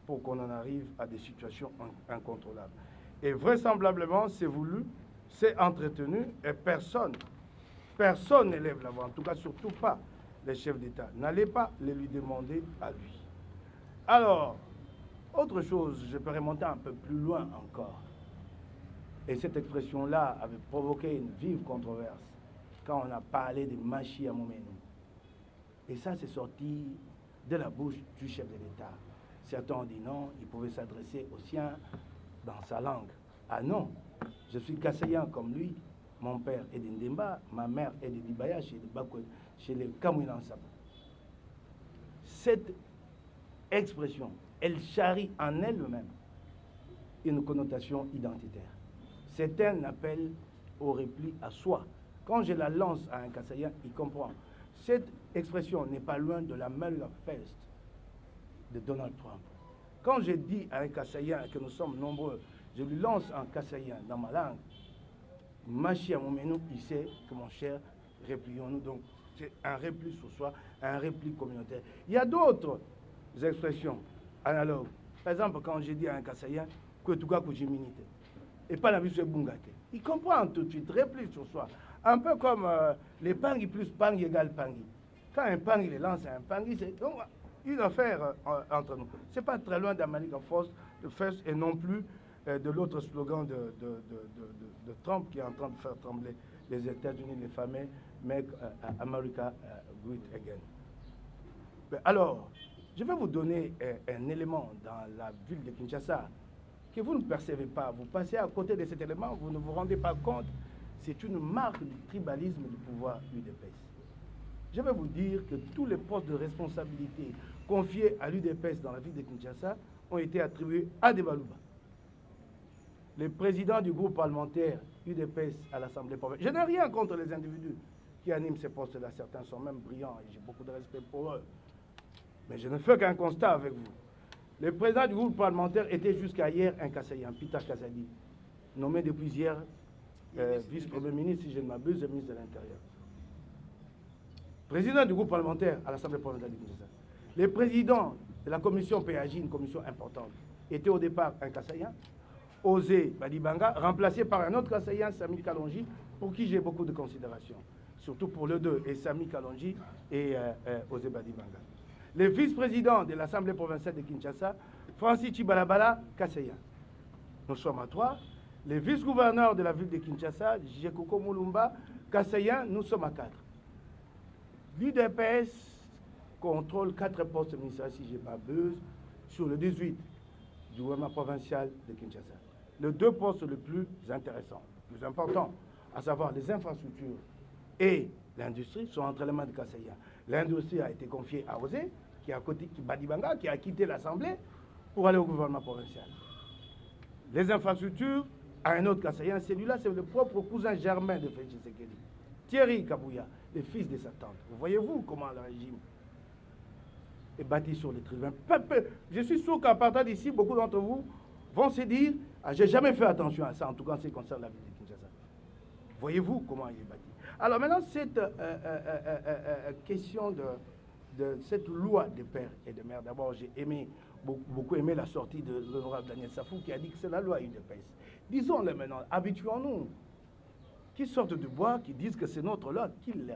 pour qu'on en arrive à des situations incontrôlables. Et vraisemblablement, c'est voulu, c'est entretenu et personne n'élève la voix, en tout cas surtout pas les chefs d'État. N'allez pas les lui demander à lui. Alors, autre chose, je peux remonter un peu plus loin encore. Et cette expression-là avait provoqué une vive controverse quand on a parlé de Machi à Mouménou. Et ça, c'est sorti de la bouche du chef de l'État. Certains ont dit non, il pouvait s'adresser aux siens dans sa langue. Ah non, je suis Kassayan comme lui. Mon père est d'Indemba, ma mère est de Dibaya, chez les Kamouinan Sabo. Cette expression, elle charrie en elle-même une connotation identitaire. C'est un appel au repli à soi. Quand je la lance à un Kassayan, il comprend. Cette expression n'est pas loin de la Manifeste de Donald Trump. Quand je dis à un Kassayan que nous sommes nombreux, je lui lance un Kassayan dans ma langue, Machi à Mouménou, il sait que mon cher, replions-nous. Donc, c'est un repli sur soi, un repli communautaire. Il y a d'autres expressions analogues. Par exemple, quand je dis à un Kassayan que tout cas que j'ai minité, et pas la vie sur Bungate, il comprend tout de suite, repli sur soi. Un peu comme les pangis plus pangis égale pangis. Quand un pangis les lance à un pangis, c'est donc une affaire entre nous. Ce n'est pas très loin d'America First et non plus de l'autre slogan de Trump qui est en train de faire trembler les États-Unis, les fameux Make America Great Again. Alors, je vais vous donner un élément dans la ville de Kinshasa que vous ne percevez pas. Vous passez à côté de cet élément, vous ne vous rendez pas compte. C'est une marque du tribalisme du pouvoir UDPS. Je vais vous dire que tous les postes de responsabilité confiés à l'UDPS dans la ville de Kinshasa ont été attribués à des Balouba. Les présidents du groupe parlementaire UDPS à l'Assemblée provinciale. Je n'ai rien contre les individus qui animent ces postes-là. Certains sont même brillants et j'ai beaucoup de respect pour eux. Mais je ne fais qu'un constat avec vous. Le président du groupe parlementaire était jusqu'à hier un Kassayan, Peter Kazadi, nommé depuis hier vice-premier ministre, si je ne m'abuse, et ministre de l'Intérieur. Président du groupe parlementaire à l'Assemblée provinciale de Kinshasa. Le président de la commission PAJ, une commission importante, était au départ un Kassayan, Osé Badibanga, remplacé par un autre Kassayan, Sami Kalonji, pour qui j'ai beaucoup de considération. Surtout pour les deux, et Sami Kalonji et Osé Badibanga. Le vice-président de l'Assemblée provinciale de Kinshasa, Francis Chibalabala, Kassayan. Nous sommes à 3. Le vice-gouverneur de la ville de Kinshasa, Jekoko Moulumba, Kassayan, nous sommes à 4. L'UDPS contrôle 4 postes ministériels, si je ne m'abuse, sur le 18 du gouvernement provincial de Kinshasa. Les 2 postes les plus intéressants, les plus importants, à savoir les infrastructures et l'industrie, sont entre les mains de Kassayan. L'industrie a été confiée à Osé, qui Badibanga, qui a quitté l'Assemblée pour aller au gouvernement provincial. Les infrastructures, à un autre Kassayan, celui-là, c'est le propre cousin germain de Félix Tshisekedi, Thierry Kabouya, le fils de sa tante. Vous voyez-vous comment le régime est bâti sur les tribuns. Je suis sûr qu'à partir d'ici, beaucoup d'entre vous vont se dire « j'ai jamais fait attention à ça, en tout cas en ce qui concerne la ville de Kinshasa ». Voyez-vous comment il est bâti. Alors maintenant, cette question de cette loi de père et de mère, d'abord j'ai beaucoup aimé la sortie de l'honorable Daniel Safou qui a dit que c'est la loi UDPS. Disons-le maintenant, habituons-nous, qui sortent du bois, qui disent que c'est notre loi, qu'ils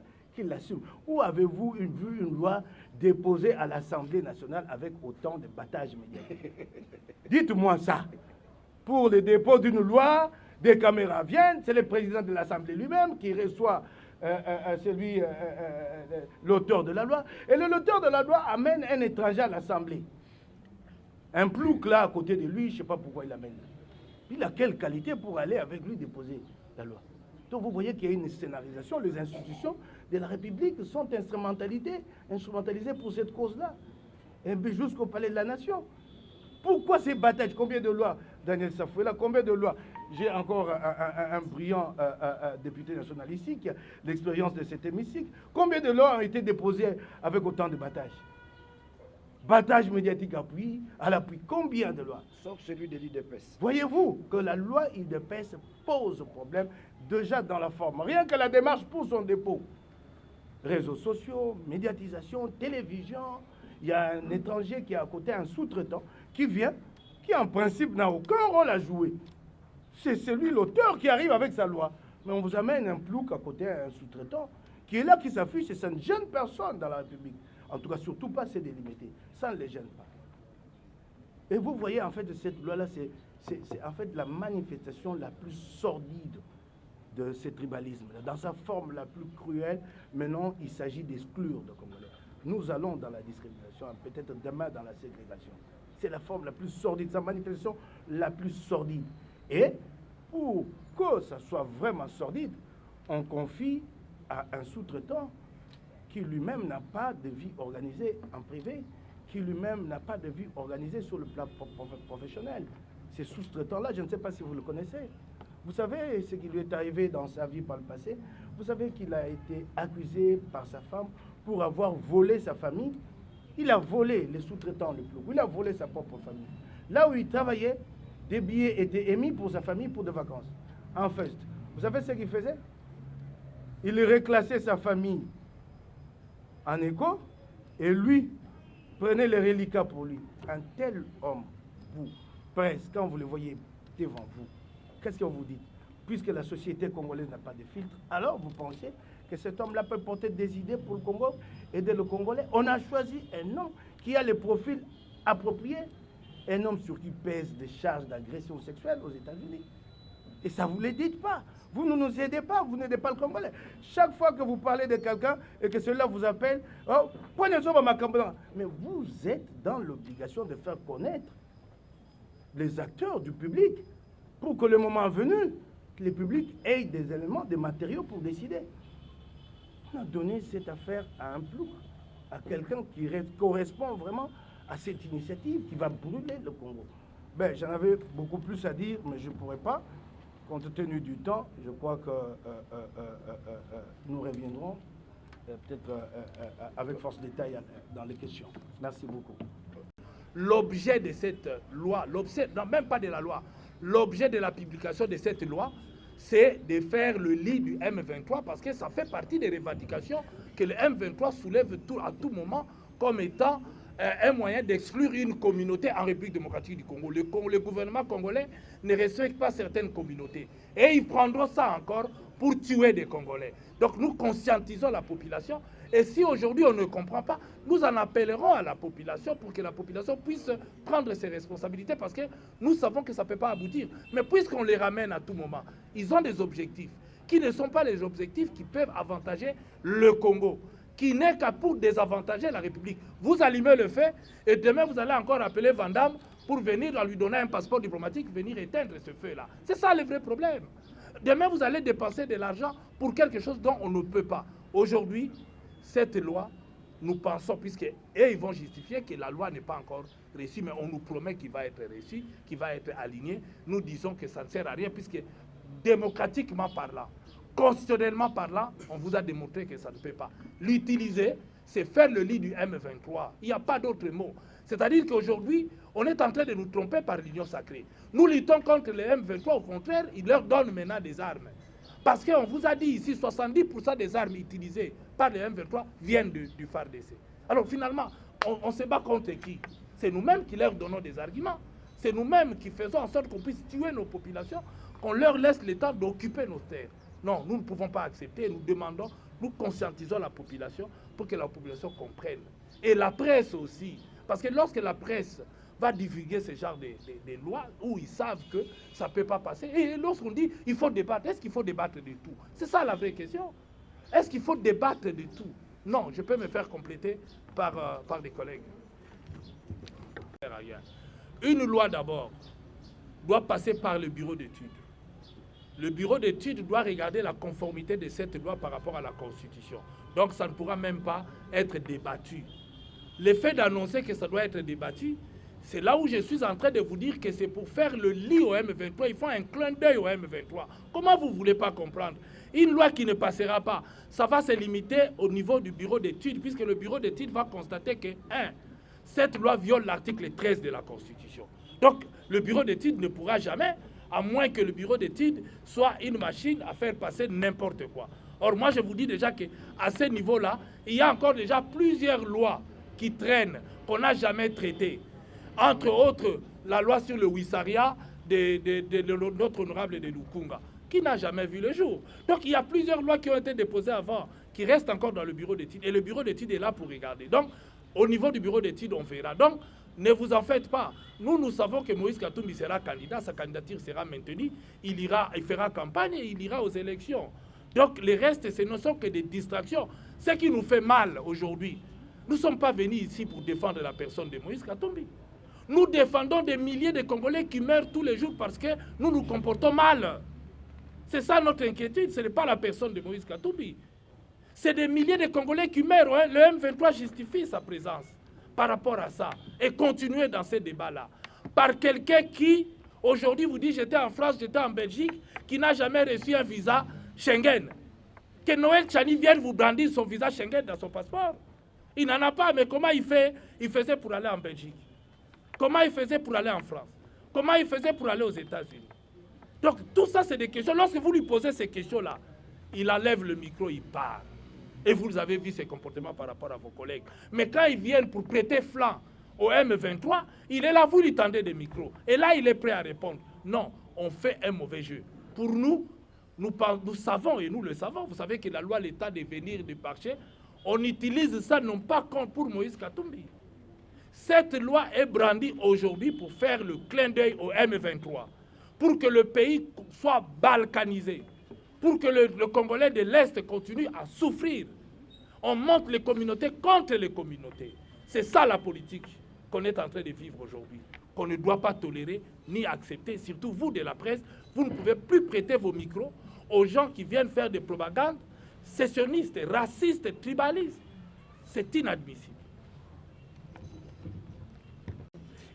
l'assument. Où avez-vous vu une loi déposée à l'Assemblée nationale avec autant de battage médiatique? Dites-moi ça. Pour le dépôt d'une loi, des caméras viennent, c'est le président de l'Assemblée lui-même qui reçoit l'auteur de la loi. Et l'auteur de la loi amène un étranger à l'Assemblée. Un plouc là à côté de lui, je ne sais pas pourquoi il l'amène. Il a quelle qualité pour aller avec lui déposer la loi? Donc vous voyez qu'il y a une scénarisation. Les institutions de la République sont instrumentalisées pour cette cause-là. Et jusqu'au palais de la nation. Pourquoi ces batailles? Combien de lois, Daniel Safouela, combien de lois? J'ai encore un brillant député national ici qui a l'expérience de cet hémicycle. Combien de lois ont été déposées avec autant de batailles? Battage médiatique à l'appui. Combien de lois? Sauf celui de l'UDPS. Voyez-vous que la loi UDPS pose problème déjà dans la forme. Rien que la démarche pour son dépôt. réseaux sociaux, médiatisation, télévision. Il y a un étranger qui est à côté, un sous-traitant, qui vient, qui en principe n'a aucun rôle à jouer. C'est celui, l'auteur, qui arrive avec sa loi. Mais on vous amène un plouc à côté, un sous-traitant, qui est là, qui s'affiche, et ça ne gêne personne dans la République. En tout cas, surtout pas, c'est délimité. Ça ne les gêne pas. Et vous voyez, en fait, cette loi-là, c'est en fait la manifestation la plus sordide de ce tribalisme, dans sa forme la plus cruelle. Maintenant, il s'agit d'exclure le Congolais. Nous allons dans la discrimination, peut-être demain dans la ségrégation. C'est la forme la plus sordide, sa manifestation la plus sordide. Et pour que ça soit vraiment sordide, on confie à un sous-traitant qui lui-même n'a pas de vie organisée en privé, qui lui-même n'a pas de vie organisée sur le plan professionnel. Ces sous-traitants-là, je ne sais pas si vous le connaissez. Vous savez ce qui lui est arrivé dans sa vie par le passé. Vous savez qu'il a été accusé par sa femme pour avoir volé sa famille. Il a volé les sous-traitants le plus. Il a volé sa propre famille. Là où il travaillait, des billets étaient émis pour sa famille pour des vacances. En fait, vous savez ce qu'il faisait? Il reclassait sa famille en écho et lui prenait les reliquats pour lui. Un tel homme, vous, presque, quand vous le voyez devant vous, qu'est-ce que vous dites? Puisque la société congolaise n'a pas de filtre, alors vous pensez que cet homme-là peut porter des idées pour le Congo, aider le Congolais. On a choisi un homme qui a les profils appropriés, un homme sur qui pèsent des charges d'agression sexuelle aux États-Unis. Et ça, vous ne le dites pas. Vous ne nous aidez pas, vous n'aidez pas le Congolais. Chaque fois que vous parlez de quelqu'un et que celui-là vous appelle, oh, prenez ça ma campagne. Mais vous êtes dans l'obligation de faire connaître les acteurs du public pour que le moment venu, les publics aient des éléments, des matériaux pour décider. On a donné cette affaire à un plouc, à quelqu'un qui correspond vraiment à cette initiative qui va brûler le Congo. Ben, j'en avais beaucoup plus à dire, mais je ne pourrais pas. Compte tenu du temps, je crois que nous reviendrons peut-être avec force détail dans les questions. Merci beaucoup. L'objet de cette loi, non, même pas de la loi, l'objet de la publication de cette loi, c'est de faire le lit du M23 parce que ça fait partie des revendications que le M23 soulève à tout moment comme étant un moyen d'exclure une communauté en République démocratique du Congo. Le gouvernement congolais ne respecte pas certaines communautés. Et ils prendront ça encore pour tuer des Congolais. Donc nous conscientisons la population. Et si aujourd'hui on ne comprend pas, nous en appellerons à la population pour que la population puisse prendre ses responsabilités parce que nous savons que ça ne peut pas aboutir. Mais puisqu'on les ramène à tout moment, ils ont des objectifs qui ne sont pas les objectifs qui peuvent avantager le Congo, qui n'est qu'à pour désavantager la République. Vous allumez le feu et demain vous allez encore appeler Van Damme pour venir lui donner un passeport diplomatique, venir éteindre ce feu-là. C'est ça le vrai problème. Demain vous allez dépenser de l'argent pour quelque chose dont on ne peut pas. Aujourd'hui, cette loi, nous pensons, puisque ils vont justifier que la loi n'est pas encore réussie, mais on nous promet qu'il va être réussi, qu'il va être aligné. Nous disons que ça ne sert à rien, puisque démocratiquement parlant, constitutionnellement parlant, on vous a démontré que ça ne peut pas. L'utiliser, c'est faire le lit du M23. Il n'y a pas d'autre mot. C'est-à-dire qu'aujourd'hui, on est en train de nous tromper par l'union sacrée. Nous luttons contre le M23, au contraire, ils leur donnent maintenant des armes. Parce qu'on vous a dit ici, 70% des armes utilisées par le M23 viennent du FARDC. Alors finalement, on se bat contre qui? C'est nous-mêmes qui leur donnons des arguments. C'est nous-mêmes qui faisons en sorte qu'on puisse tuer nos populations, qu'on leur laisse le temps d'occuper nos terres. Non, nous ne pouvons pas accepter. Nous demandons, nous conscientisons la population pour que la population comprenne. Et la presse aussi. Parce que lorsque la presse va divulguer ce genre de lois où ils savent que ça ne peut pas passer, et lorsqu'on dit il faut débattre, est-ce qu'il faut débattre de tout? C'est ça la vraie question. Est-ce qu'il faut débattre de tout? Non, je peux me faire compléter par des collègues. Une loi d'abord doit passer par le bureau d'études. Le bureau d'études doit regarder la conformité de cette loi par rapport à la Constitution. Donc ça ne pourra même pas être débattu. Le fait d'annoncer que ça doit être débattu, c'est là où je suis en train de vous dire que c'est pour faire le lit au M23. Il faut un clin d'œil au M23. Comment vous ne voulez pas comprendre? Une loi qui ne passera pas, ça va se limiter au niveau du bureau d'études, puisque le bureau d'études va constater que, 1, cette loi viole l'article 13 de la Constitution. Donc, le bureau d'études ne pourra jamais, à moins que le bureau d'études soit une machine à faire passer n'importe quoi. Or, moi, je vous dis déjà qu'à ce niveau-là, il y a encore déjà plusieurs lois qui traînent, qu'on n'a jamais traitées. Entre autres, la loi sur le Wissaria de notre honorable de Lukunga, qui n'a jamais vu le jour. Donc, il y a plusieurs lois qui ont été déposées avant, qui restent encore dans le bureau d'études. Et le bureau d'études est là pour regarder. Donc, au niveau du bureau d'études, on verra. Donc, ne vous en faites pas. Nous savons que Moïse Katumbi sera candidat, sa candidature sera maintenue. Il fera campagne et il ira aux élections. Donc, le reste, ce ne sont que des distractions. Ce qui nous fait mal aujourd'hui, nous ne sommes pas venus ici pour défendre la personne de Moïse Katumbi. Nous défendons des milliers de Congolais qui meurent tous les jours parce que nous nous comportons mal. C'est ça notre inquiétude, ce n'est pas la personne de Moïse Katumbi. C'est des milliers de Congolais qui meurent. Hein. Le M23 justifie sa présence par rapport à ça. Et continuer dans ces débats-là. Par quelqu'un qui, aujourd'hui, vous dit j'étais en France, j'étais en Belgique, qui n'a jamais reçu un visa Schengen. Que Noël Tchani vienne vous brandir son visa Schengen dans son passeport. Il n'en a pas, mais comment il faisait pour aller en Belgique? Comment il faisait pour aller en France? Comment il faisait pour aller aux États-Unis? Donc tout ça, c'est des questions. Lorsque vous lui posez ces questions-là, il enlève le micro, il part. Et vous avez vu ses comportements par rapport à vos collègues. Mais quand ils viennent pour prêter flanc au M23, il est là, vous lui tendez des micros. Et là, il est prêt à répondre. Non, on fait un mauvais jeu. Pour nous savons, et nous le savons, vous savez que la loi, l'état de venir du marché, on utilise ça non pas contre pour Moïse Katumbi. Cette loi est brandie aujourd'hui pour faire le clin d'œil au M23, pour que le pays soit balkanisé, pour que le Congolais de l'Est continue à souffrir. On monte les communautés contre les communautés. C'est ça la politique qu'on est en train de vivre aujourd'hui, qu'on ne doit pas tolérer ni accepter. Surtout vous de la presse, vous ne pouvez plus prêter vos micros aux gens qui viennent faire des propagandes sécessionnistes, racistes, tribalistes. C'est inadmissible.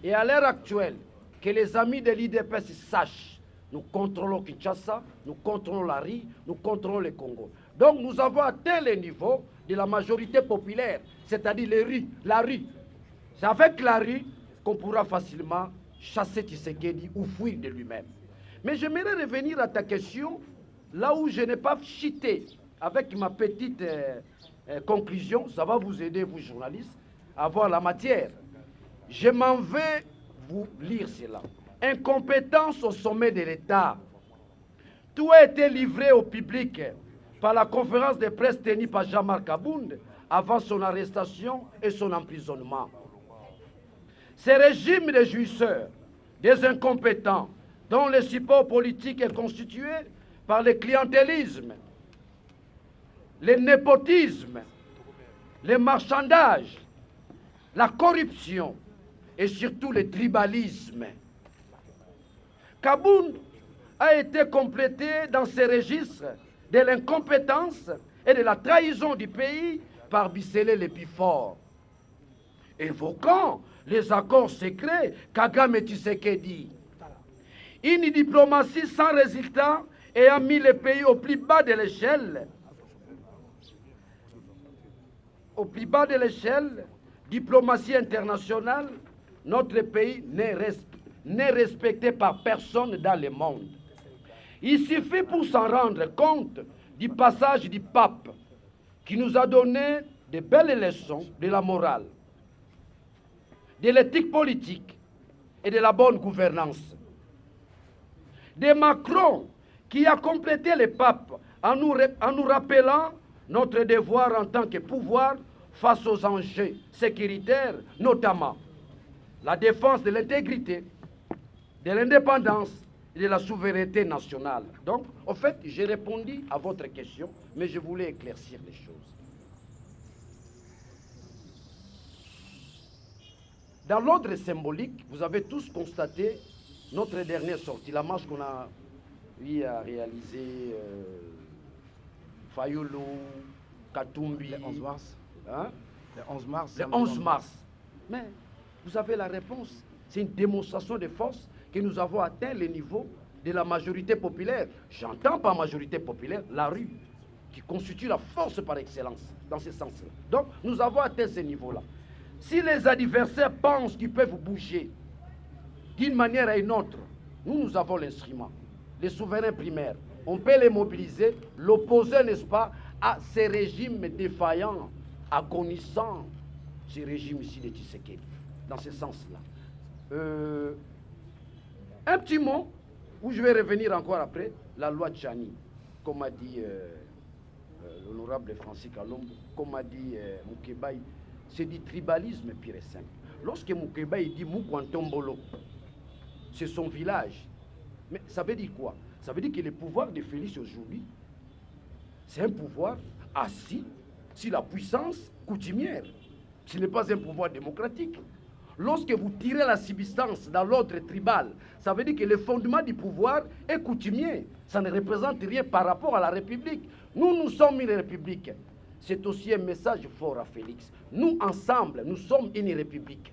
Et à l'heure actuelle, que les amis de l'IDPS sachent, nous contrôlons Kinshasa, nous contrôlons la RI, nous contrôlons le Congo. Donc nous avons atteint le niveau de la majorité populaire, c'est-à-dire la RI. C'est avec la RI qu'on pourra facilement chasser Tshisekedi ou fuir de lui-même. Mais j'aimerais revenir à ta question, là où je n'ai pas cité, avec ma petite conclusion, ça va vous aider, vous journalistes, à voir la matière. Je m'en vais vous lire cela. Incompétence au sommet de l'État. Tout a été livré au public par la conférence de presse tenue par Jean-Marc Abound avant son arrestation et son emprisonnement. Ces régimes de jouisseurs, des incompétents, dont le support politique est constitué par le clientélisme, le népotisme, le marchandage, la corruption et surtout le tribalisme. Kabound a été complété dans ces registres de l'incompétence et de la trahison du pays par Bissele Lépifort, évoquant les accords secrets Kagame Tshisekedi. Une diplomatie sans résultat ayant mis le pays au plus bas de l'échelle. Au plus bas de l'échelle, diplomatie internationale, notre pays n'est respecté par personne dans le monde. Il suffit pour s'en rendre compte du passage du pape qui nous a donné de belles leçons de la morale, de l'éthique politique et de la bonne gouvernance. De Macron qui a complété le pape en nous rappelant notre devoir en tant que pouvoir face aux enjeux sécuritaires, notamment la défense de l'intégrité, de l'indépendance et de la souveraineté nationale. Donc, en fait, j'ai répondu à votre question, mais je voulais éclaircir les choses. Dans l'ordre symbolique, vous avez tous constaté notre dernière sortie, la marche qu'on a eu à réaliser, Fayoulou, Katumbi. Le 11 mars. Hein? Le 11 mars. Le 11 mars. Mais vous avez la réponse. C'est une démonstration de force que nous avons atteint le niveau de la majorité populaire. J'entends par majorité populaire la rue, qui constitue la force par excellence, dans ce sens-là. Donc, nous avons atteint ce niveau-là. Si les adversaires pensent qu'ils peuvent bouger d'une manière à une autre, nous avons l'instrument, les souverains primaires, on peut les mobiliser, l'opposer, n'est-ce pas, à ces régimes défaillants, agonisants, ces régimes ici de Tshisekedi, dans ce sens-là. Un petit mot, où je vais revenir encore après, la loi Tchani, comme a dit l'honorable Francis Kalombo, comme a dit Moukebaï, c'est du tribalisme pire et simple. Lorsque Moukebaï dit Moukwantombolo, c'est son village. Mais ça veut dire quoi? Ça veut dire que le pouvoir de Félix aujourd'hui, c'est un pouvoir assis sur la puissance coutumière. Ce n'est pas un pouvoir démocratique. Lorsque vous tirez la substance dans l'ordre tribal, ça veut dire que le fondement du pouvoir est coutumier. Ça ne représente rien par rapport à la République. Nous sommes une République. C'est aussi un message fort à Félix. Nous, ensemble, nous sommes une République.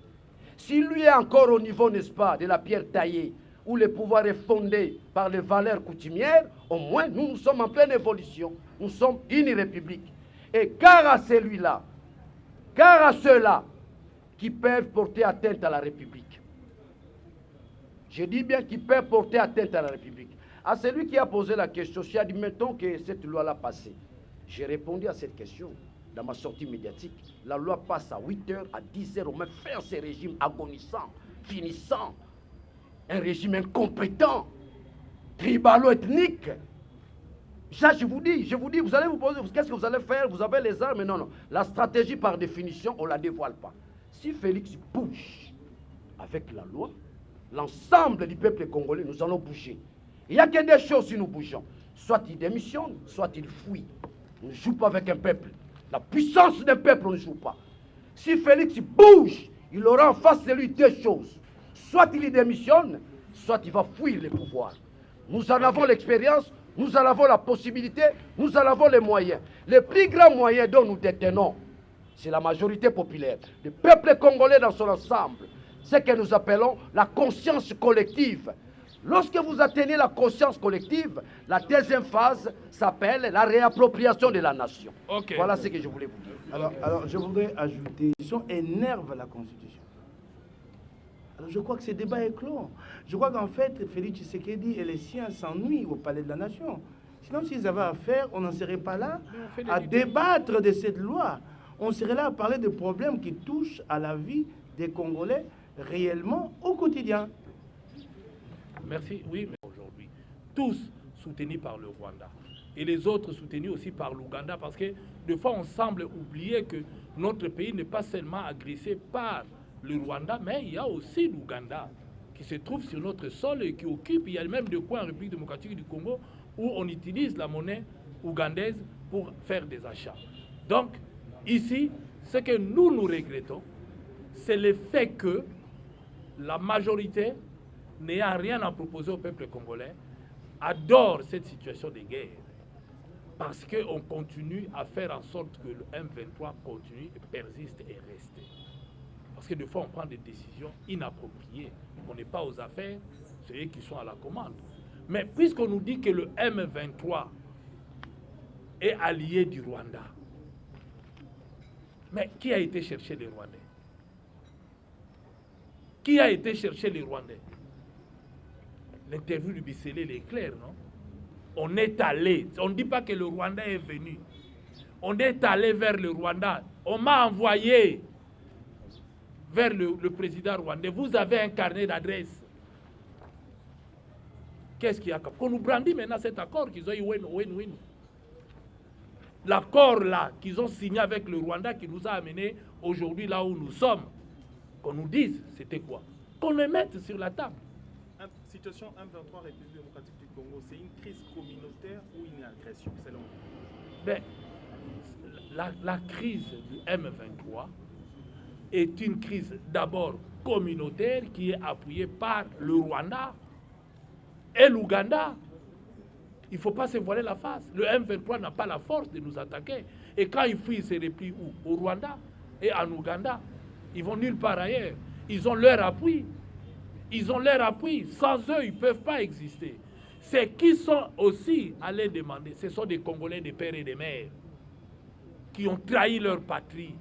S'il lui est encore au niveau, n'est-ce pas, de la pierre taillée, où le pouvoir est fondé par les valeurs coutumières, au moins, nous sommes en pleine évolution. Nous sommes une République. Et car à celui-là, car à ceux-là qui peuvent porter atteinte à la République, je dis bien qui peuvent porter atteinte à la République, à celui qui a posé la question, si admettons que cette loi-là passée, j'ai répondu à cette question dans ma sortie médiatique. La loi passe à 8h, à 10h, on met fin à ces régimes agonisants, finissants, un régime incompétent, tribalo-ethnique. Ça, je vous dis, vous allez vous poser, qu'est-ce que vous allez faire? Vous avez les armes, non. La stratégie, par définition, on ne la dévoile pas. Si Félix bouge avec la loi, l'ensemble du peuple congolais, nous allons bouger. Il n'y a que des choses si nous bougeons. Soit il démissionne, soit il fuit. On ne joue pas avec un peuple. La puissance d'un peuple, on ne joue pas. Si Félix bouge, il aura en face de lui deux choses. Soit il démissionne, soit il va fuir le pouvoir. Nous en avons l'expérience, nous en avons la possibilité, nous en avons les moyens. Les plus grands moyens dont nous détenons, c'est la majorité populaire. Le peuple congolais dans son ensemble. Ce que nous appelons la conscience collective. Lorsque vous atteignez la conscience collective, la deuxième phase s'appelle la réappropriation de la nation. Okay. Voilà ce que je voulais vous dire. Alors je voudrais ajouter, la Constitution énerve la Constitution. Alors je crois que ce débat est clos. Je crois qu'en fait, Félix Tshisekedi et les siens s'ennuient au Palais de la Nation. Sinon, s'ils avaient à faire, on n'en serait pas là à débattre de cette loi. On serait là à parler de problèmes qui touchent à la vie des Congolais réellement au quotidien. Merci. Oui, mais aujourd'hui, tous soutenus par le Rwanda et les autres soutenus aussi par l'Ouganda, parce que des fois on semble oublier que notre pays n'est pas seulement agressé par le Rwanda, mais il y a aussi l'Ouganda qui se trouve sur notre sol et qui occupe, il y a même des coins en République démocratique du Congo où on utilise la monnaie ougandaise pour faire des achats. Donc, ici, ce que nous regrettons, c'est le fait que la majorité, n'ayant rien à proposer au peuple congolais, adore cette situation de guerre. Parce qu'on continue à faire en sorte que le M23 continue, persiste et reste. Parce que des fois, on prend des décisions inappropriées. On n'est pas aux affaires, c'est eux qui sont à la commande. Mais puisqu'on nous dit que le M23 est allié du Rwanda, mais qui a été chercher les Rwandais? Qui a été chercher les Rwandais? L'interview du Bissélé est claire, non? On est allé, on ne dit pas que le Rwanda est venu. On est allé vers le Rwanda. On m'a envoyé vers le président rwandais. Vous avez un carnet d'adresse. Qu'est-ce qu'il y a? Qu'on nous brandit maintenant cet accord qu'ils ont eu win-win. L'accord là qu'ils ont signé avec le Rwanda qui nous a amenés aujourd'hui là où nous sommes. Qu'on nous dise, c'était quoi? Qu'on le mette sur la table. Situation M23 République démocratique du Congo, c'est une crise communautaire ou une agression selon vous? Ben, la crise du M23 est une crise d'abord communautaire qui est appuyée par le Rwanda et l'Ouganda. Il ne faut pas se voiler la face. Le M23 n'a pas la force de nous attaquer. Et quand ils fuient, ils se replient où? Au Rwanda et en Ouganda. Ils vont nulle part ailleurs. Ils ont leur appui. Ils ont leur appui. Sans eux, ils ne peuvent pas exister. Ceux qui sont aussi allés demander, ce sont des Congolais, des pères et des mères, qui ont trahi leur patrie,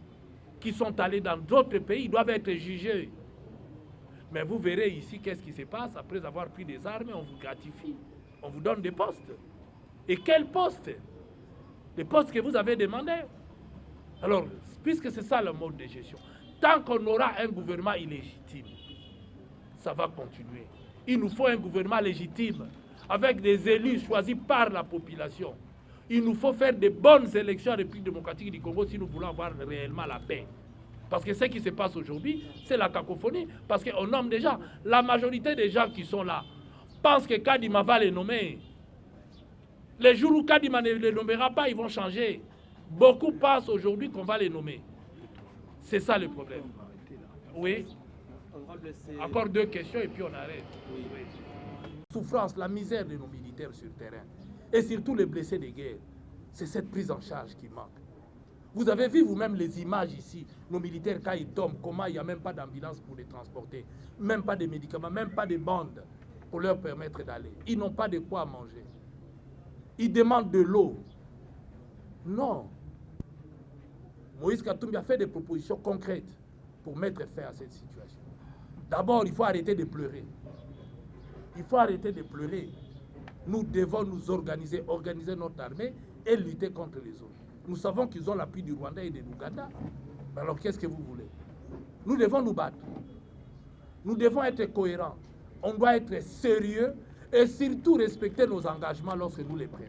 qui sont allés dans d'autres pays, ils doivent être jugés. Mais vous verrez ici qu'est-ce qui se passe après avoir pris des armes, on vous gratifie, on vous donne des postes. Et quel poste? Les postes que vous avez demandés. Alors, puisque c'est ça le mode de gestion, tant qu'on aura un gouvernement illégitime, ça va continuer. Il nous faut un gouvernement légitime, avec des élus choisis par la population. Il nous faut faire de bonnes élections en République démocratique du Congo si nous voulons avoir réellement la paix. Parce que ce qui se passe aujourd'hui, c'est la cacophonie. Parce qu'on nomme déjà, la majorité des gens qui sont là pensent que Kadima va les nommer. Les jours où Kadima ne les nommera pas, ils vont changer. Beaucoup pensent aujourd'hui qu'on va les nommer. C'est ça le problème. Oui. Encore 2 questions et puis on arrête. Oui. Souffrance, la misère de nos militaires sur le terrain. Et surtout les blessés de guerre. C'est cette prise en charge qui manque. Vous avez vu vous-même les images ici. Nos militaires, quand ils tombent, comment il n'y a même pas d'ambulance pour les transporter. Même pas de médicaments, même pas de bandes pour leur permettre d'aller. Ils n'ont pas de quoi manger. Ils demandent de l'eau. Non. Moïse Katumbi a fait des propositions concrètes pour mettre fin à cette situation. D'abord, il faut arrêter de pleurer. Il faut arrêter de pleurer. Nous devons nous organiser notre armée et lutter contre les autres. Nous savons qu'ils ont l'appui du Rwanda et de l'Ouganda. Alors qu'est-ce que vous voulez? Nous devons nous battre. Nous devons être cohérents. On doit être sérieux et surtout respecter nos engagements lorsque nous les prenons.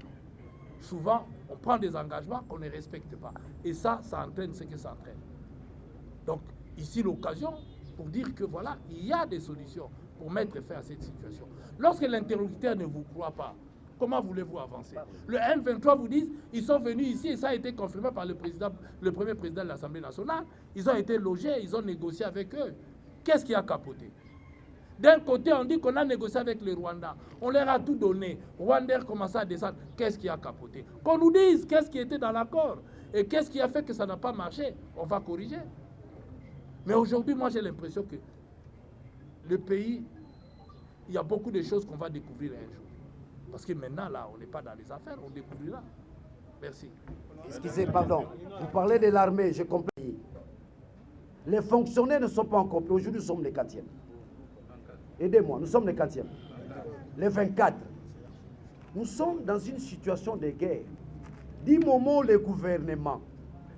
Souvent, on prend des engagements qu'on ne respecte pas. Et ça entraîne ce que ça entraîne. Donc, ici, l'occasion pour dire que voilà, il y a des solutions pour mettre fin à cette situation. Lorsque l'interlocuteur ne vous croit pas, comment voulez-vous avancer? Le M23 vous dit, ils sont venus ici et ça a été confirmé par le premier président de l'Assemblée nationale. Ils ont été logés, ils ont négocié avec eux. Qu'est-ce qui a capoté? D'un côté, on dit qu'on a négocié avec les Rwandais. On leur a tout donné. Rwandais commencent à descendre. Qu'est-ce qui a capoté? Qu'on nous dise qu'est-ce qui était dans l'accord. Et qu'est-ce qui a fait que ça n'a pas marché? On va corriger. Mais aujourd'hui, moi, j'ai l'impression que le pays, il y a beaucoup de choses qu'on va découvrir un jour. Parce que maintenant, là, on n'est pas dans les affaires, on découvrira. Merci. Excusez, pardon. Vous parlez de l'armée, j'ai compris. Les fonctionnaires ne sont pas encore pris. Aujourd'hui, nous sommes les 4e. Aidez-moi, nous sommes les 4e. Les 24. Nous sommes dans une situation de guerre. Du moment où le gouvernement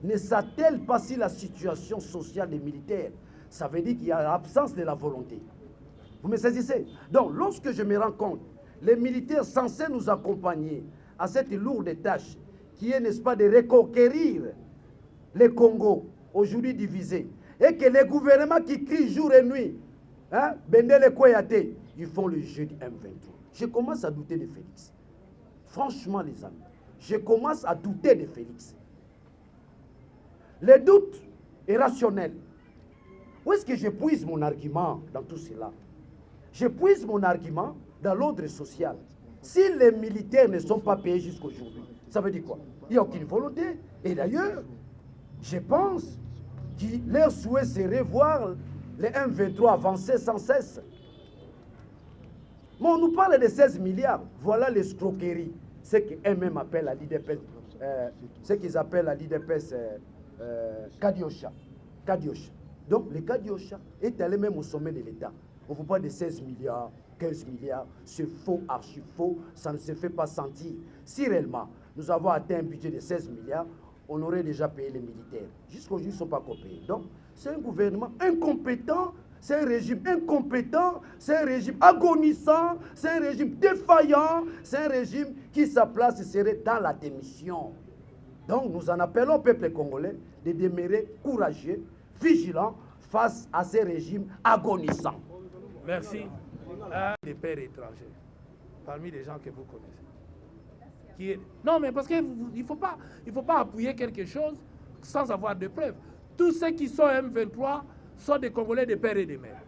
ne s'attelle pas sur la situation sociale des militaires, ça veut dire qu'il y a l'absence de la volonté. Vous me saisissez? Donc, lorsque je me rends compte, les militaires censés nous accompagner à cette lourde tâche, qui est, n'est-ce pas, de reconquérir le Congo, aujourd'hui divisé, et que les gouvernements qui crient jour et nuit, hein, Bendele Koyate, ils font le jeu du M23. Je commence à douter de Félix. Franchement, les amis, je commence à douter de Félix. Le doute est rationnel. Où est-ce que je puise mon argument dans tout cela? Je puise mon argument dans l'ordre social. Si les militaires ne sont pas payés jusqu'aujourd'hui, ça veut dire quoi? Il n'y a aucune volonté. Et d'ailleurs, je pense que leur souhait serait voir les M23 avancer sans cesse. Mais on nous parle de 16 milliards. Voilà l'escroquerie. Ce qu'eux-mêmes appellent à l'IDPS, ce qu'ils appellent à l'IDPS Kadiosha. Donc, le Kadiosha est allé même au sommet de l'État. On vous parle de 16 milliards, 15 milliards. C'est faux, archi faux. Ça ne se fait pas sentir. Si réellement nous avons atteint un budget de 16 milliards, on aurait déjà payé les militaires. Jusqu'aujourd'hui, ils ne sont pas encore payés. Donc, c'est un gouvernement incompétent, c'est un régime incompétent, c'est un régime agonissant, c'est un régime défaillant, c'est un régime qui, sa place serait dans la démission. Donc, nous en appelons au peuple congolais de demeurer courageux, vigilants face à ces régimes agonissants. Merci. Des pères étrangers, parmi les gens que vous connaissez. Non, mais parce qu'il ne faut pas appuyer quelque chose sans avoir de preuves. Tous ceux qui sont M23 sont des Congolais de père et de mère.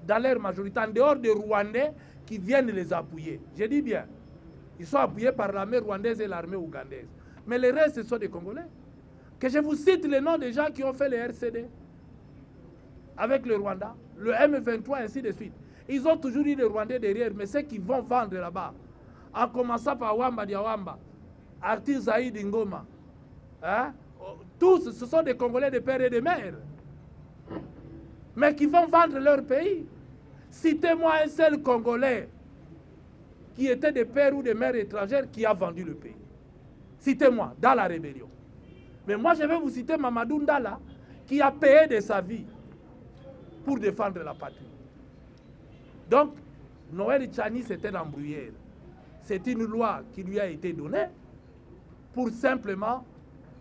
Dans leur majorité, en dehors des Rwandais qui viennent les appuyer. Je dis bien, ils sont appuyés par l'armée rwandaise et l'armée ougandaise. Mais les restes, ce sont des Congolais. Que je vous cite les noms des gens qui ont fait les RCD avec le Rwanda, le M23, ainsi de suite. Ils ont toujours eu les Rwandais derrière, mais ceux qui vont vendre là-bas, en commençant par Wamba Diawamba, Arthur Zaïd Ngoma, hein? Tous, ce sont des Congolais de père et de mère, mais qui vont vendre leur pays. Citez-moi un seul Congolais qui était des pères ou des mères étrangères qui a vendu le pays. Citez-moi, dans la rébellion. Mais moi, je vais vous citer Mamadou Ndala, qui a payé de sa vie pour défendre la patrie. Donc, Noël Tchani, c'était l'embrouillère. C'est une loi qui lui a été donnée pour simplement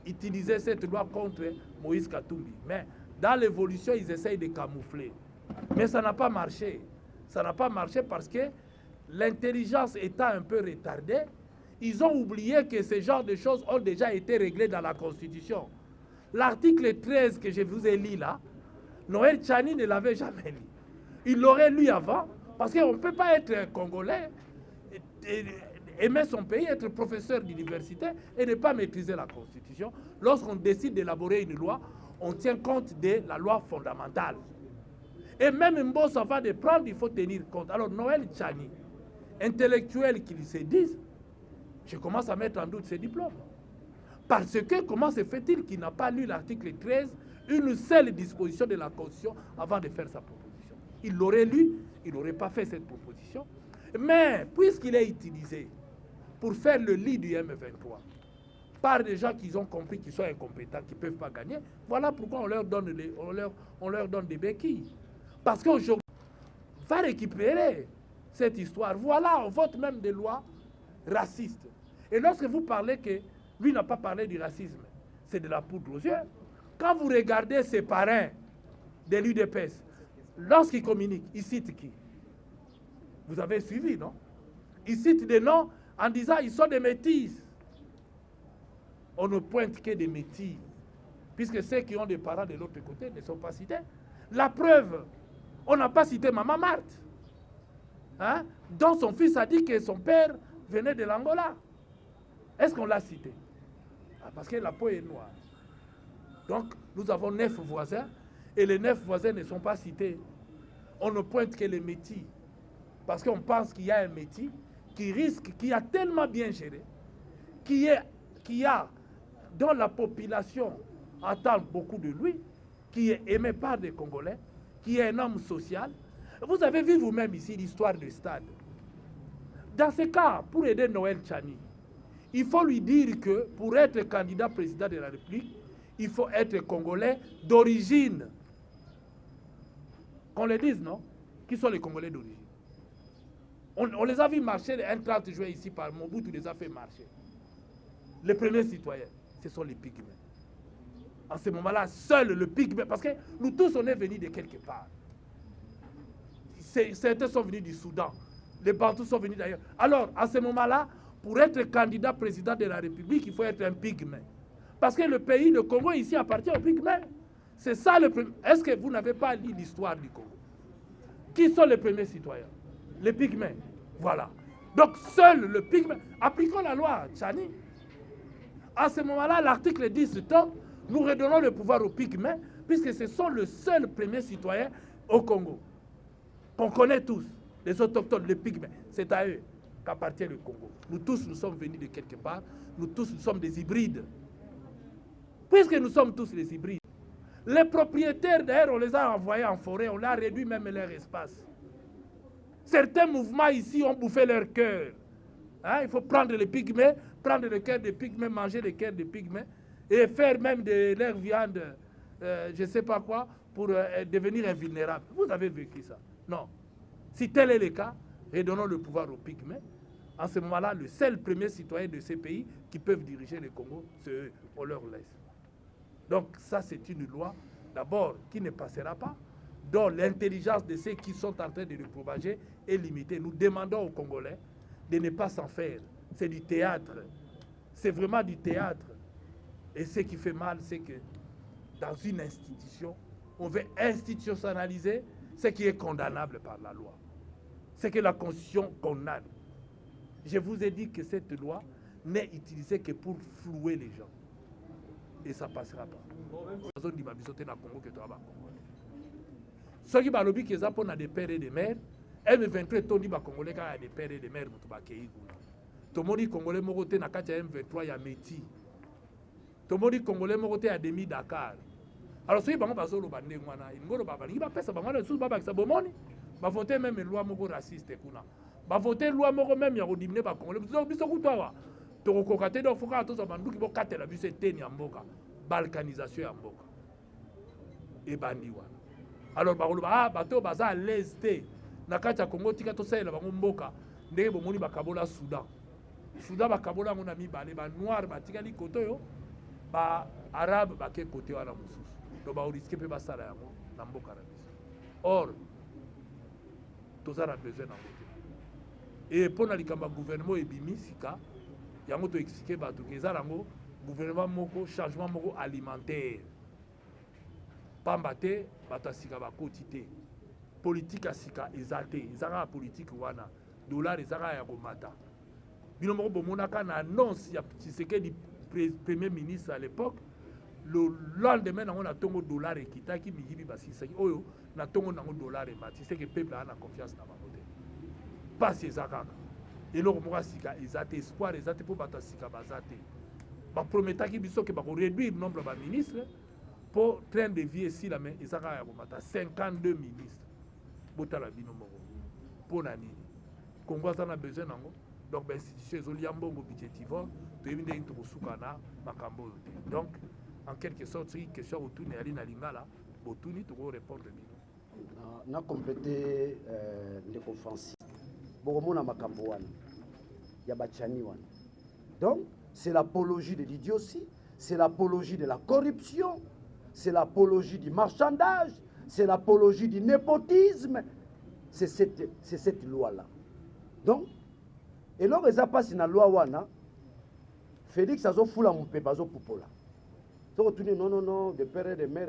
utiliser cette loi contre Moïse Katumbi. Mais dans l'évolution, ils essayent de camoufler. Mais ça n'a pas marché. Ça n'a pas marché parce que l'intelligence étant un peu retardée, ils ont oublié que ce genre de choses ont déjà été réglées dans la Constitution. L'article 13 que je vous ai lu là, Noël Tchani ne l'avait jamais lu. Il l'aurait lu avant, parce qu'on ne peut pas être congolais, aimer son pays, être professeur d'université et ne pas maîtriser la Constitution. Lorsqu'on décide d'élaborer une loi, on tient compte de la loi fondamentale. Et même Mbossa va de prendre, il faut tenir compte. Alors Noël Tchani, intellectuel qu'ils se disent, je commence à mettre en doute ses diplômes. Parce que comment se fait-il qu'il n'a pas lu l'article 13, une seule disposition de la Constitution avant de faire sa proposition? Il l'aurait lu, il n'aurait pas fait cette proposition. Mais puisqu'il est utilisé pour faire le lit du M23 par des gens qui ont compris qu'ils sont incompétents, qui ne peuvent pas gagner, voilà pourquoi on leur donne des béquilles. Parce qu'aujourd'hui, on va récupérer cette histoire. Voilà, on vote même des lois racistes. Et lorsque vous parlez que lui n'a pas parlé du racisme, c'est de la poudre aux yeux. Quand vous regardez ses parrains de l'UDPS, lorsqu'ils communiquent, ils citent qui? Vous avez suivi, non? Ils citent des noms en disant ils sont des métis. On ne pointe que des métis, puisque ceux qui ont des parents de l'autre côté ne sont pas cités. La preuve, on n'a pas cité Maman Marthe, hein, dont son fils a dit que son père venait de l'Angola. Est-ce qu'on l'a cité? Parce que la peau est noire. Donc, nous avons 9 voisins, et les 9 voisins ne sont pas cités. On ne pointe que les métis, parce qu'on pense qu'il y a un métis qui risque, qui a tellement bien géré, dont la population attend beaucoup de lui, qui est aimé par des Congolais, qui est un homme social. Vous avez vu vous-même ici l'histoire du stade. Dans ce cas, pour aider Noël Tchani, il faut lui dire que pour être candidat président de la République, il faut être Congolais d'origine. Qu'on le dise, non? Qui sont les Congolais d'origine? On les a vus marcher le 30 juin ici par Mobutu, les a fait marcher. Les premiers citoyens, ce sont les pygmées. En ce moment-là, seul le pygmée, parce que nous tous, on est venus de quelque part. Certains sont venus du Soudan, les Bantous sont venus d'ailleurs. Alors, à ce moment-là, pour être candidat président de la République, il faut être un pygmée. Parce que le pays, le Congo, ici, appartient aux pygmées. C'est ça le premier. Est-ce que vous n'avez pas lu l'histoire du Congo? Qui sont les premiers citoyens? Les pygmées. Voilà. Donc, seul le pygmée. Appliquons la loi, Tchani. À ce moment-là, l'article 10 tombe, nous redonnons le pouvoir aux pygmées, puisque ce sont le seul premier citoyen au Congo. Qu'on connaît tous, les autochtones, les pygmées. C'est à eux qu'appartient le Congo. Nous tous, nous sommes venus de quelque part. Nous tous, nous sommes des hybrides. Puisque nous sommes tous des hybrides. Les propriétaires, d'ailleurs, on les a envoyés en forêt, on a réduit même leur espace. Certains mouvements ici ont bouffé leur cœur. Hein? Il faut prendre les pygmées, prendre le cœur des pygmées, manger le cœur des pygmées et faire même de leur viande, je ne sais pas quoi, pour devenir invulnérable. Vous avez vécu ça? Non. Si tel est le cas, redonnons le pouvoir aux pygmées. En ce moment-là, le seul premier citoyen de ces pays qui peuvent diriger le Congo, c'est eux. On leur laisse. Donc ça, c'est une loi, d'abord, qui ne passera pas, dont l'intelligence de ceux qui sont en train de le propager est limitée. Nous demandons aux Congolais de ne pas s'en faire. C'est du théâtre. C'est vraiment du théâtre. Et ce qui fait mal, c'est que dans une institution, on veut institutionnaliser ce qui est condamnable par la loi. Ce que la Constitution condamne. Je vous ai dit que cette loi n'est utilisée que pour flouer les gens. Et ça ne passera pas. Ceux qui parlent qu'ils ont des pères et des mères, M23 tondi ba Congolais qui a des pères et des mères mutu ba kei kuna. Tomoni Congolais mokote na kati ya M23 ya Meti. Tomoni Congolais mokote ya demi Dakar. Alors ceux qui bango bazolo bande ngwana, ngolo baba ngi ba pesa bango na sous baba sa bomoni, ba voter même loi moko raciste kuna. ba voter loi moko même ya kodiminer ba Congolais biso kutwa tokokoka te donc faut ka toza banduki bokatela biso eteni ya mboka balkanisation ya mboka ebandi wana alors bakoloba bato baza à l'aise te na kati ya Congo tika tosalela bango mboka ndenge bomoni bakabola Soudan bakabola yango na mibale banoir batikali kote oyo baarabe bake kote wana mosusu to baoriske mpe basala yango na mboka na biso or toza na besoin nango te e mpo na likambo ya gouvernement ebimi sika yango toexplike bato ke eza nango gouvernement moko changement moko alimentaire pamba te bato ya sika bakoti te politique ya sika eza te eza kaka politike wana dollar eza kaka ya komata bino moko bomonaka na annonce ya Tshisekedi premier ministre à l'époque le lendemain nango na ntongo dollar ekitaki miyibi basisaki oyo na ntongo nango dollar emati seke peuple ana confiance na bango te pasi eza kaka eloko moko ya sika eza te espoir eza te mpo bato ya sika baza te baprometaki biso ke bakoréduire nombre ya baministre mpo train de vie esila me eza kaka ya komata 52 ministre botala bino moko mpo na nini Congo aza na besoin nango donc bainstitution ezolia mbongo budgetivore toyebi ndenge tokosuka na makambo oyo te donc en quelque sorte soki question botuni yali na lingala botuni tokorépondre bino na complété ndeko Francis bokomona makambo wana ya bachani wana donc c'est l'apologie de l'idiotie, c'est l'apologie de la corruption, c'est l'apologie du marchandage, c'est l'apologie du népotisme. C'est cette loi-là. Donc, et là, ils passent dans la loi wana, Félix a fait la moupe bazo popola. Donc, tu dis non, de père et de mère,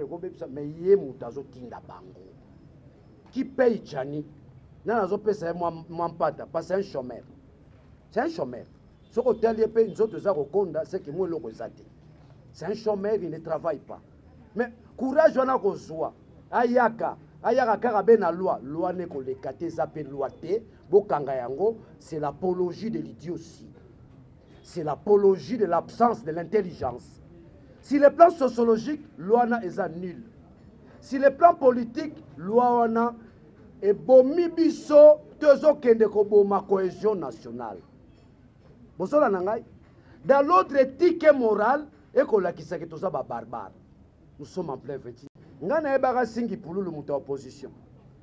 mais il y a moutazo tinda bango. Qui paye Chani? Non, ils ont payé moi pata, parce que c'est un chômeur. C'est un chômeur. Ce hôtel est payé, nous autres, c'est que moi, c'est un chômeur, il ne travaille pas. Mais courage, on a besoin. Ayaka karabe na loi ne ko lekate zape loi te bokanga yango, c'est l'apologie de l'idiotie. C'est l'apologie de l'absence de l'intelligence. Si le plan sociologique, loi na est nul. Si le plan politique, loi na est bomi biso tezo kende ko boma cohésion nationale. Bosola nangai dans l'autre éthique et morale et ko la kisaki toza ba barbare. Nous sommes en plein véti. Ngana ebara singi pululu muta opposition.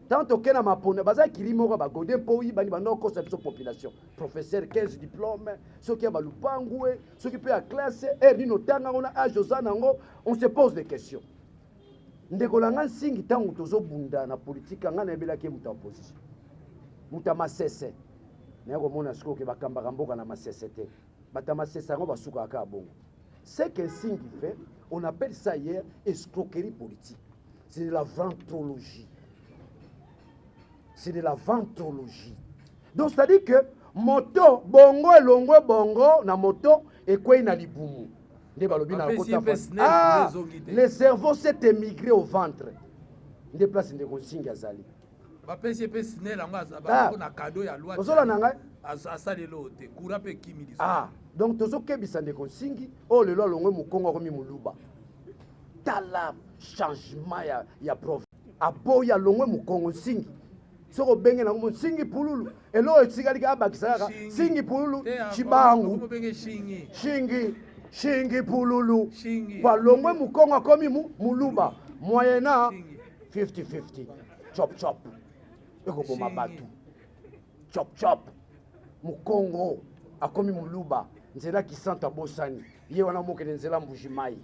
Tant que na mapone baza kirimo ba godin poyi bani bano ko sa population. Professeur 15 diplômes, ceux qui ba lupangwe, ceux qui peut à classe et nino tanga ona a Josana ngo, on se pose des questions. Ndeko langa singi tangu tozo bunda na politique ngana ebela ke muta opposition. Muta masese. Nako mona siko ke bakamba mboka na masese te. Bata masese ngo basuka aka bongo. C'est qu'un signe qui fait, on appelle ça hier escroquerie politique. C'est de la ventrologie. C'est de la ventrologie. Donc, c'est-à-dire que moto, bongo et longo bongo, na moto, et quoi na libumu. Le cerveau s'est émigré au ventre. Il déplace des consignes à Zali. Donc, tozo kebisa ndeko nsingi o lelo longwe mukongo ko mi muluba tala changement ya prof aboya longwe mukongo nsingi soko benge na mo nsingi pululu elo etsikali ka bakisaka singi pululu chibangu shingi pululu kwa longwe mukongo ko mi muluba moyena 50-50 chop eko boma batu chop mukongo akomi muluba nzela kisanta bosani ye wana mokele nzela mbujimai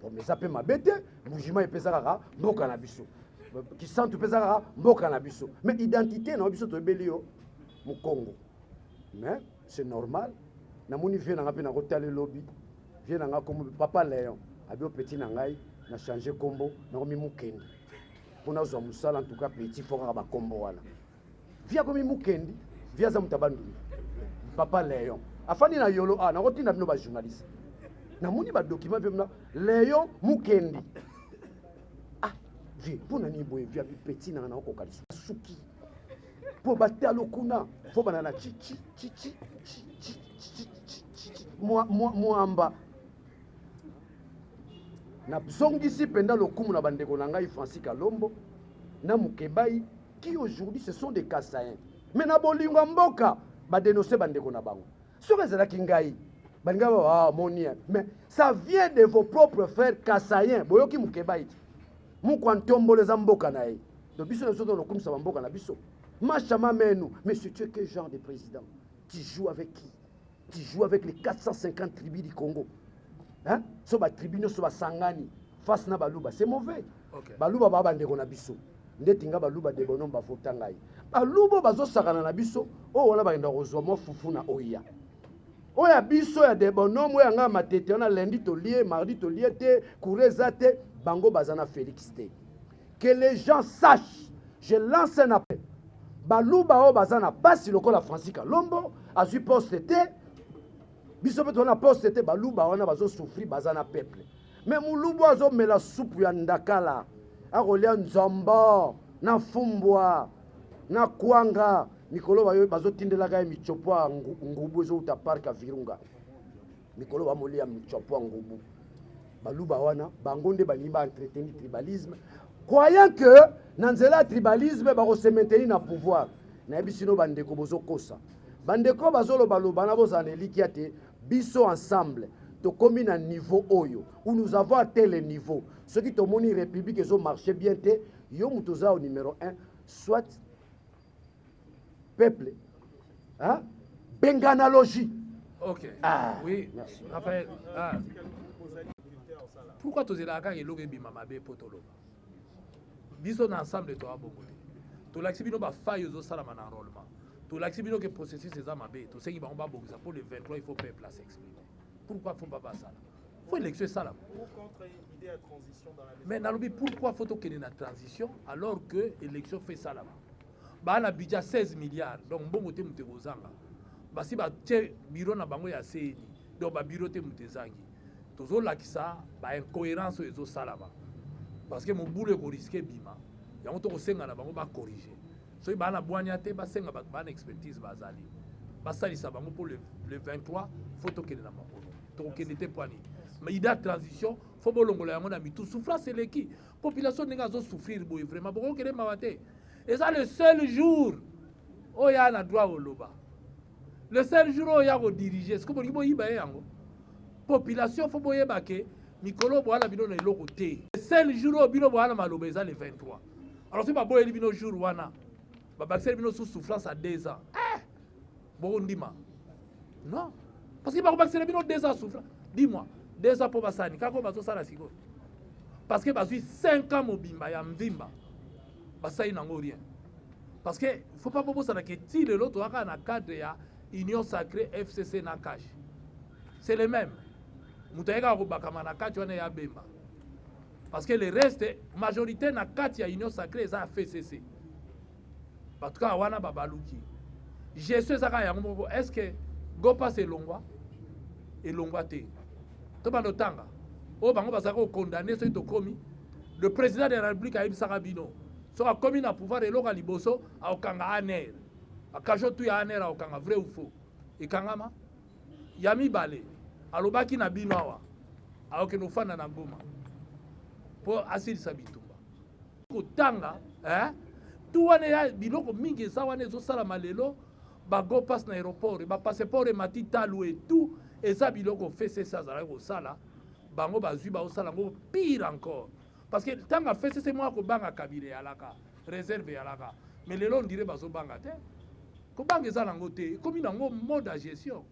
pomeza pe mabete mbujimai pesa kaka mboka na biso kisantu pesa kaka mboka na biso mais identité na biso to belio mukongo mais c'est normal na moni vie na ngapi na kotale lobby vie na ngako papa Léon abi petit na ngai na changer kombo na komi mukendi pona zo musala en tout cas petit foka ba kombo wana vie komi mukendi vie za mutabandu papa Léon afani na yolo na kotina bino ba journaliste na moni ba document bino Léon mukendi vie pona ni boye vie petit na ko kalisu suki po batalo kuna fo banana chi mwamba na zongisi penda lokumu na bandeko na ngai Francis Kalombo na Mukebai qui aujourd'hui ce sont des Kassaïens Mais na bolingo mboka ba dénoncer bandeko na bango. Sur ezalaki ngai balinga ba monia. Mais ça vient de vos propres frères kassaïens. Boyoki mukeba iti. Mukwa ntomboleza mboka na ye. Donc biso na soto lokumisa mboka na biso. Machama menu. Mais tu es quel genre de président? Tu joues avec qui? Tu joues avec les 450 tribus du Congo. Hein? So ba tribunaux so ba sangani face na baluba, c'est mauvais. Okay. Baluba ba bandeko na biso. Ndetinga baluba de bonom ba fotanga yi. Baluba bazo sakana na biso, o wana ba enda kozwa mo fufu na oya. Oya biso ya de bonom oya nga matete on a lundi to lié, mardi to lié te, coureza te, bango bazana Félix te. Que les gens sachent, je lance un appel. Baluba o bazana basi lokola Francisca Lombo, azui poste te. Biso pe tona poste te baluba wana bazo souffrir bazana peuple. Mais mulubu azo mela soupe ya ndakala. Akolia nzombo, na fumbwa, na kwanga, mikolo bazo tindela ka michopo ngubu ezo uta parka Virunga. Mikolo ba molia michopo ngubu. Baluba wana bangonde balimba entretenir tribalisme. Croyant que nanzela tribalisme ba ko se maintenir na pouvoir. Na bisino bandeko bozo kosa. Bandeko bazolo baloba na bozaneli kiate biso ensemble. Comme un niveau oyo où nous avons atteint le niveau. Ceux qui ont moni république ils ont marché bien te yo mutoza au numéro 1 soit peuple hein benganalogie. OK. Oui, merci. Raphaël. Pourquoi tu es là quand il loge bima mabe potolo? Biso na ensemble to abongoli. To l'axibino ba faille zo sala man enrôlement. To l'axibino que processus ces amabe, to seki ba on ba bongisa pour le 23 il faut peuple s'exprimer. Pourquoi faut pas ça? Il faut élection ça là. Pour contre l'idée de transition dans la maison. Mais nalobi pourquoi faut qu'il y ait une transition alors que l'élection fait ça là? Bah na budget 16 milliards donc bon côté mutezanga. Bah si ba bureau na bango ya CENI donc ba bureau te mutezangi. Tozo lakisa ba incohérence ezo salama. Parce que mon boulot ko risquer bima. Ya on to ko senga na bango ba corriger. So ba na boanya te ba senga ba na expertise ba zali. Ba salisa bango pour le 23 faut qu'il y ait na bango. Donc il n'était pas ni. Mais il y a transition, faut bolongola yango na mitu souffrance c'est l'équipe. Population n'enga zo souffrir boy vraiment beaucoup que les mawate. Et ça le seul jour où il y a un droit au loba. Le seul jour où il y a au diriger, c'est comme il y a yango. Population faut boyer baké, mikolo boala bino na loko té. Le seul jour où bino boala maloba ça le 23. Alors c'est pas boyer bino jour wana. Ba baxer bino sous souffrance à 2 ans. Bon ndima. Non. Parce que va baxer bino 2 ans souffrance. Dis-moi, 2 ans pour basani, kako bazo sala siko. Parce que bazui 5 ans mobimba ya mvimba. Basai nango rien. Parce que faut pas bobo ça que ti le l'autre aka na cadre ya Union Sacrée FCC na cash. C'est le même. Mutaeka ko bakama na kati wana ya bemba. Parce que le reste majorité na kati ya Union Sacrée za FCC. En tout cas wana babaluki. Je sais ça ka ya moko est-ce que go passe longwa et longwa te. To ba notanga. O bango bazaka ko condamner ceux to komi. Le président de la République a ibisaka bino. So a commis na pouvoir et loka liboso a okanga aner. A kajo tu ya aner a okanga vrai ou faux. Et kangama yami balé. Alobaki na bino awa. A okeno fana na ngoma. Pour asili sabitumba. Ko tanga, tout wane ya biloko mingi za wane zo sala malelo ba go passe na aéroport ba passeport mati talu et tout et ça biloko fait c'est ça za ko sala bango bazui ba osala ngo pire encore parce que tant a fait c'est moi ko banga kabile alaka réserve alaka mais lelo on dirait bazo banga te ko banga za nango te comme nango mode de gestion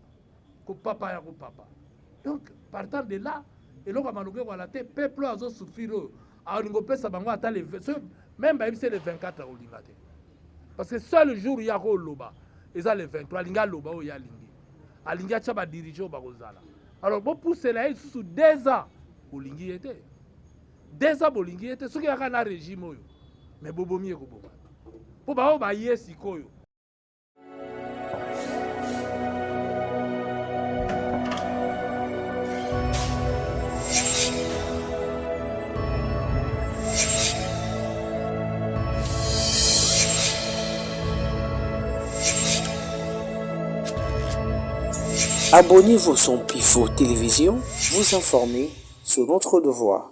ko papa ya ko papa donc partant de là et loko maluke ko la te peuple azo souffrir a ngo pesa bango ata le même ba c'est le 24 au lingate parce que seul jour ya ko loba et ça le 23 linga loba o ya lingi alinga chaba diriger ba kozala alors bon pousser là sous 2 ans au lingi était 2 ans au lingi était ce qui a na régime oyo mais bobo mieux ko boba po ba o ba yesi koyo. Abonnez-vous sur Pifo Télévision, vous informer sur notre devoir.